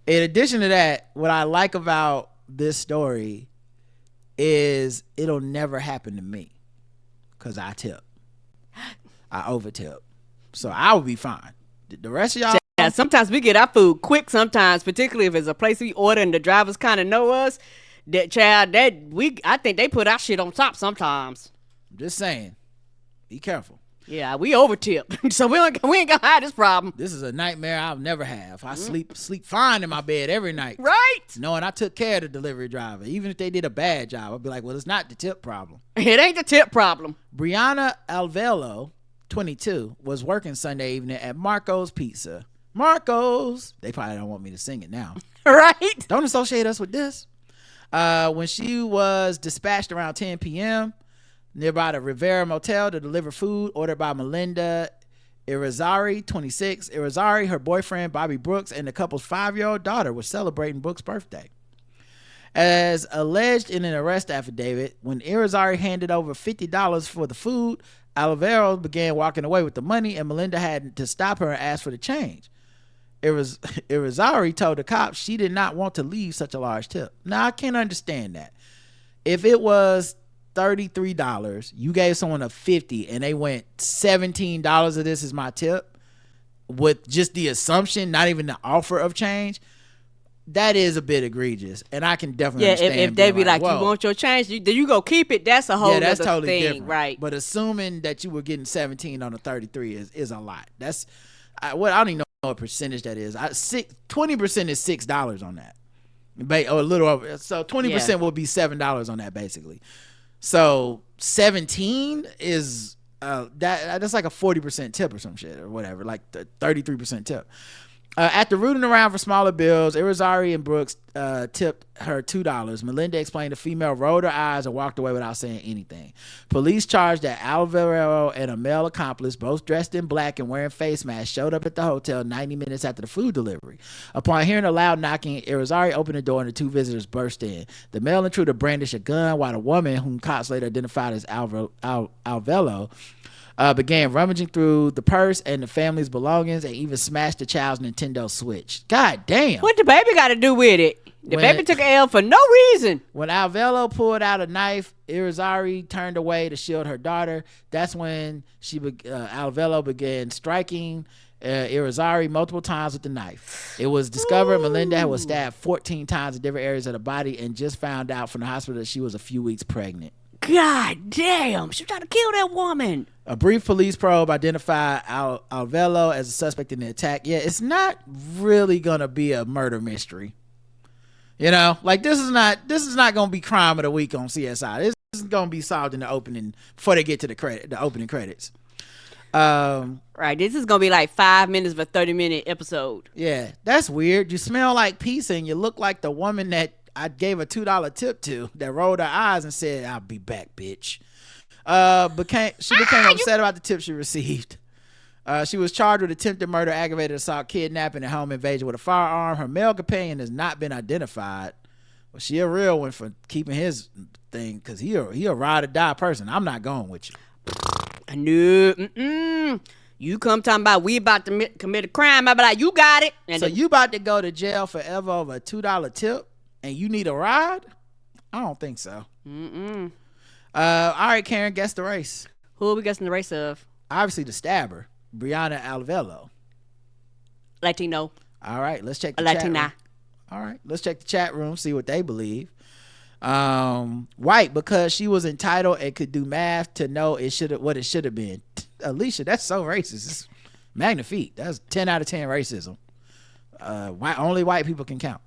In addition to that, what I like about this story is it'll never happen to me because I tip. I over tip. So I will be fine. The rest of y'all.
Yeah, sometimes we get our food quick sometimes, particularly if it's a place we order and the drivers kind of know us. I think they put our shit on top sometimes.
I'm just saying. Be careful.
Yeah, we over tip. So we ain't gonna hide this problem.
This is a nightmare I'll never have. I sleep fine in my bed every night.
Right?
Knowing I took care of the delivery driver. Even if they did a bad job, I'd be like, well, it's not the tip problem.
It ain't the tip problem.
Brianna Alvelo, 22, was working Sunday evening at Marco's Pizza. Marco's. They probably don't want me to sing it now.
Right?
Don't associate us with this. When she was dispatched around 10 p.m., nearby the Rivera Motel to deliver food ordered by Melinda Irizarry, 26. Irizarry, her boyfriend Bobby Brooks, and the couple's 5-year-old daughter were celebrating Brooks' birthday. As alleged in an arrest affidavit, when Irizarry handed over $50 for the food, Alvaro began walking away with the money, and Melinda had to stop her and ask for the change. Irizarry told the cops she did not want to leave such a large tip. Now, I can't understand that. If it was $33, you gave someone a $50 and they went $17 of this is my tip, with just the assumption, not even the offer of change, that is a bit egregious. And I can definitely understand.
If they be like,
whoa,
you want your change, then you go keep it. That's a whole
that's
other
totally
thing,
different,
right?
But assuming that you were getting 17 on a 33 is a lot. That's I don't even know what percentage that is. 20% is $6 on that, or a little over. So 20% will be $7 on that basically. So 17 is that's like a 40% tip or some shit or whatever, like the 33% tip. After rooting around for smaller bills, Irizarry and Brooks tipped her $2. Melinda explained the female rolled her eyes and walked away without saying anything. Police charged that Alvaro and a male accomplice, both dressed in black and wearing face masks, showed up at the hotel 90 minutes after the food delivery. Upon hearing a loud knocking, Irizarry opened the door and the two visitors burst in. The male intruder brandished a gun while the woman, whom cops later identified as Alvelo, began rummaging through the purse and the family's belongings and even smashed the child's Nintendo Switch. God damn.
What the baby got to do with it? The baby took an L for no reason.
When Alvelo pulled out a knife, Irizarry turned away to shield her daughter. That's when Alvelo began striking Irizarry multiple times with the knife. It was discovered Melinda was stabbed 14 times in different areas of the body and just found out from the hospital that she was a few weeks pregnant.
God damn, she tried to kill that woman.
A brief police probe identified Alvelo as a suspect in the attack. Yeah, it's not really gonna be a murder mystery. You know, like this is not gonna be crime of the week on CSI. This is gonna be solved in the opening before they get to the opening credits.
Right, this is gonna be like 5 minutes of a 30-minute episode.
Yeah, that's weird. You smell like pizza and you look like the woman that I gave a $2 tip to that rolled her eyes and said, "I'll be back, bitch." She became upset about the tip she received. She was charged with attempted murder, aggravated assault, kidnapping, and home invasion with a firearm. Her male companion has not been identified. Well, she a real one for keeping his thing, because he a ride or die person. I'm not going with you.
No, you come talking about we about to commit a crime, I be like, you got it. And
so you about to go to jail forever over a $2 tip? And you need a ride? I don't think so. All right, Karen, guess the race.
Who are we guessing the race of?
Obviously the stabber, Brianna Alvelo.
Latino.
All right, let's check the
Latina.
chat room. All right, let's check the chat room, see what they believe. White, because she was entitled and could do math to know what it should have been. Alicia, that's so racist. It's magnifique. That's 10 out of 10 racism. Only white people can count.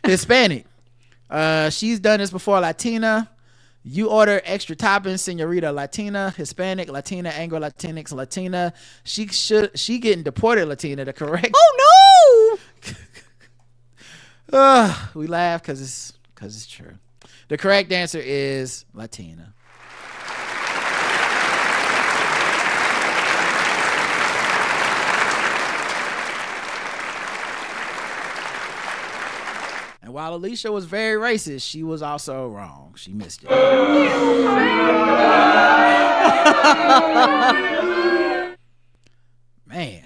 Hispanic. She's done this before. Latina. You order extra toppings, senorita. Latina, Hispanic, Latina, Anglo Latinx, Latina. She getting deported. Latina. The correct.
Oh
no. We laugh because it's true. The correct answer is Latina. And while Alicia was very racist, she was also wrong. She missed it. Man,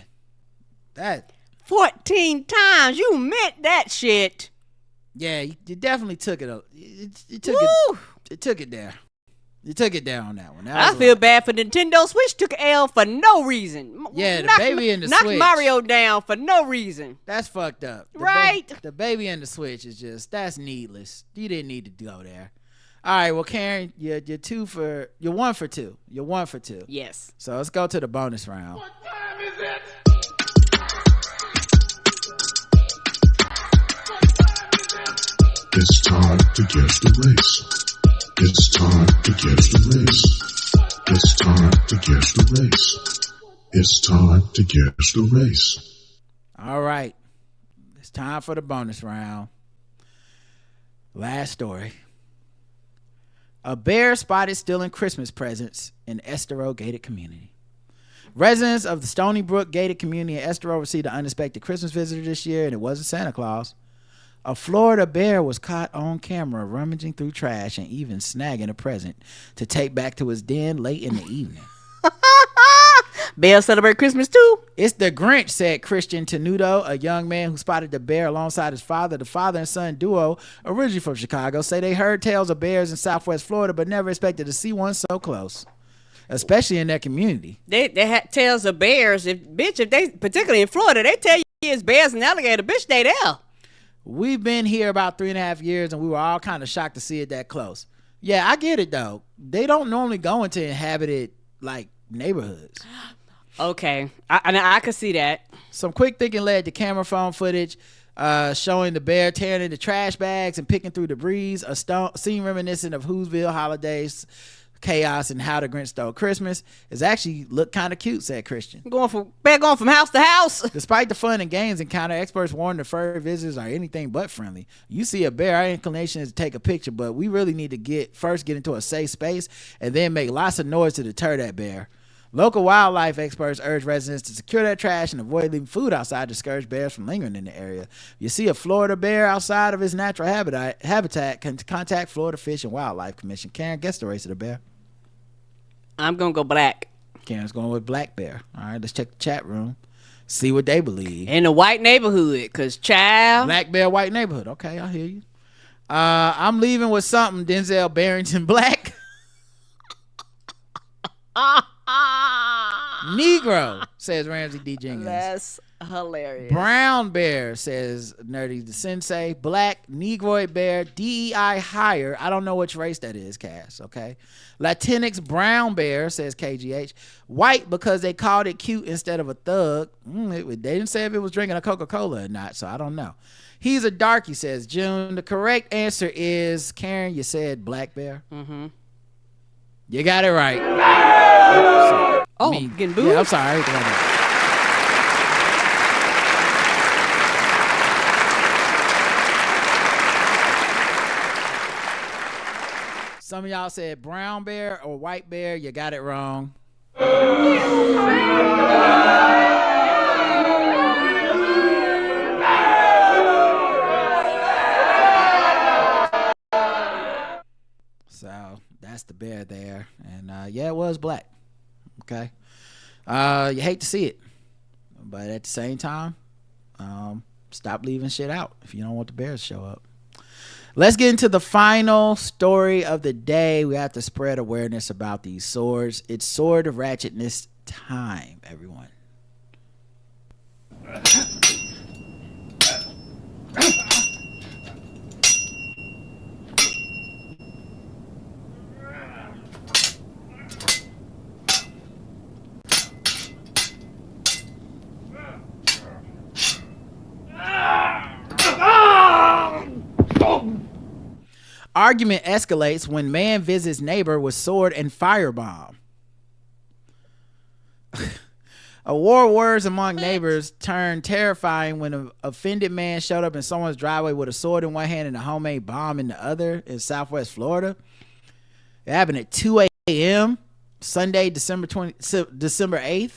that
14 times. You meant that shit.
Yeah, you definitely took it. It took it there. You took it down on that one.
I feel bad for Nintendo Switch. Took an L for no reason.
Yeah, the baby in the Switch.
Knocked Mario down for no reason.
That's fucked up.
Right?
The baby in the Switch is that's needless. You didn't need to go there. All right, well, Karen, you're 1 for 2. You're 1 for 2.
Yes.
So let's go to the bonus round.
What time is it?
It's time to guess the race. It's time to guess the race. It's time to guess the race. It's time to guess the race.
All right. It's time for the bonus round. Last story. A bear spotted stealing Christmas presents in Estero gated community. Residents of the Stony Brook gated community in Estero received an unexpected Christmas visitor this year, and it wasn't Santa Claus. A Florida bear was caught on camera rummaging through trash and even snagging a present to take back to his den late in the evening.
Bear celebrate Christmas too?
It's the Grinch, said Christian Tenuto, a young man who spotted the bear alongside his father. The father and son duo, originally from Chicago, say they heard tales of bears in Southwest Florida but never expected to see one so close. especially in their community.
They tells of bears. If they particularly in Florida, they tell you it's bears and alligator. Bitch, they there.
We've been here about 3.5 years, and we were all kind of shocked to see it that close. Yeah, I get it though. They don't normally go into inhabited like neighborhoods.
Okay, I could see that. Some
quick thinking led to camera phone footage showing the bear tearing into trash bags and picking through debris. A scene reminiscent of Whoville holidays, chaos, and How the Grinch Stole Christmas. Is actually look kind of cute, said Christian.
Going from house to house.
Despite the fun and games encounter, experts warn the furry visitors are anything but friendly. You see a bear, our inclination is to take a picture, but we really need to first get into a safe space and then make lots of noise to deter that bear. Local wildlife experts urge residents to secure their trash and avoid leaving food outside to discourage bears from lingering in the area. If you see a Florida bear outside of its natural habitat, can contact Florida Fish and Wildlife Commission. Karen, guess the race of the bear.
I'm gonna go black.
Karen's going with black bear. All right, let's check the chat room, see what they believe.
In the white neighborhood, cause child.
Black bear, white neighborhood. Okay, I hear you. I'm leaving with something. Denzel Barrington Black. Negro, says Ramsey D. Jenkins.
That's hilarious.
Brown bear, says Nerdy the Sensei. Black Negroid bear, DEI higher. I don't know which race that is, Cass. Okay. Latinx brown bear, says KGH. White because they called it cute instead of a thug. They didn't say if it was drinking a Coca-Cola or not, so I don't know. He's a darky, says June. The correct answer is, Karen, you said black bear.
Mm-hmm.
You got it right.
Getting booed?
Yeah, I'm sorry. Some of y'all said brown bear or white bear. You got it wrong. So that's the bear there. And yeah, it was black. Okay. You hate to see it, but at the same time, stop leaving shit out if you don't want the bears to show up. Let's get into the final story of the day. We have to spread awareness about these swords. It's sword of ratchetness time, everyone. Argument escalates when man visits neighbor with sword and firebomb. A war of words among neighbors turned terrifying when an offended man showed up in someone's driveway with a sword in one hand and a homemade bomb in the other in Southwest Florida. It happened at 2 a.m. Sunday, December 8th.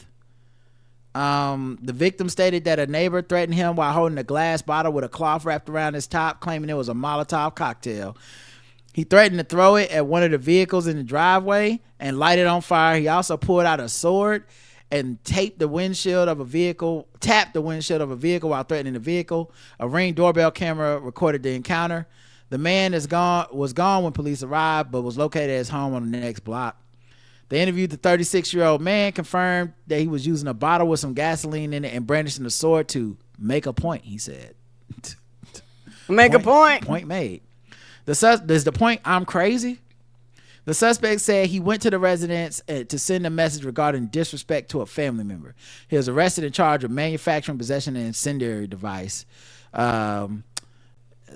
The victim stated that a neighbor threatened him while holding a glass bottle with a cloth wrapped around his top, claiming it was a Molotov cocktail. He threatened to throw it at one of the vehicles in the driveway and light it on fire. He also pulled out a sword and tapped the windshield of a vehicle while threatening the vehicle. A Ring doorbell camera recorded the encounter. The man was gone when police arrived, but was located at his home on the next block. They interviewed the 36-year-old man, confirmed that he was using a bottle with some gasoline in it and brandishing a sword to make a point, he said.
Make a point.
Point made. Is the point I'm crazy? The suspect said he went to the residence to send a message regarding disrespect to a family member. He was arrested and charged with manufacturing, possession, and incendiary device.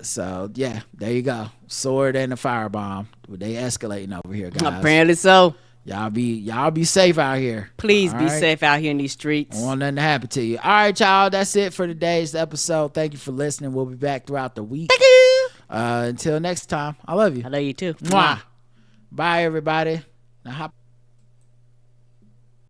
So yeah, there you go. Sword and a firebomb. They escalating over here, guys.
Apparently so.
Y'all be safe out here.
Please be safe out here in these streets.
I don't want nothing to happen to you. All right, y'all. That's it for today's episode. Thank you for listening. We'll be back throughout the week.
Thank you.
Until next time, I love you.
I love you too.
Mwah. Bye, everybody. Now hop.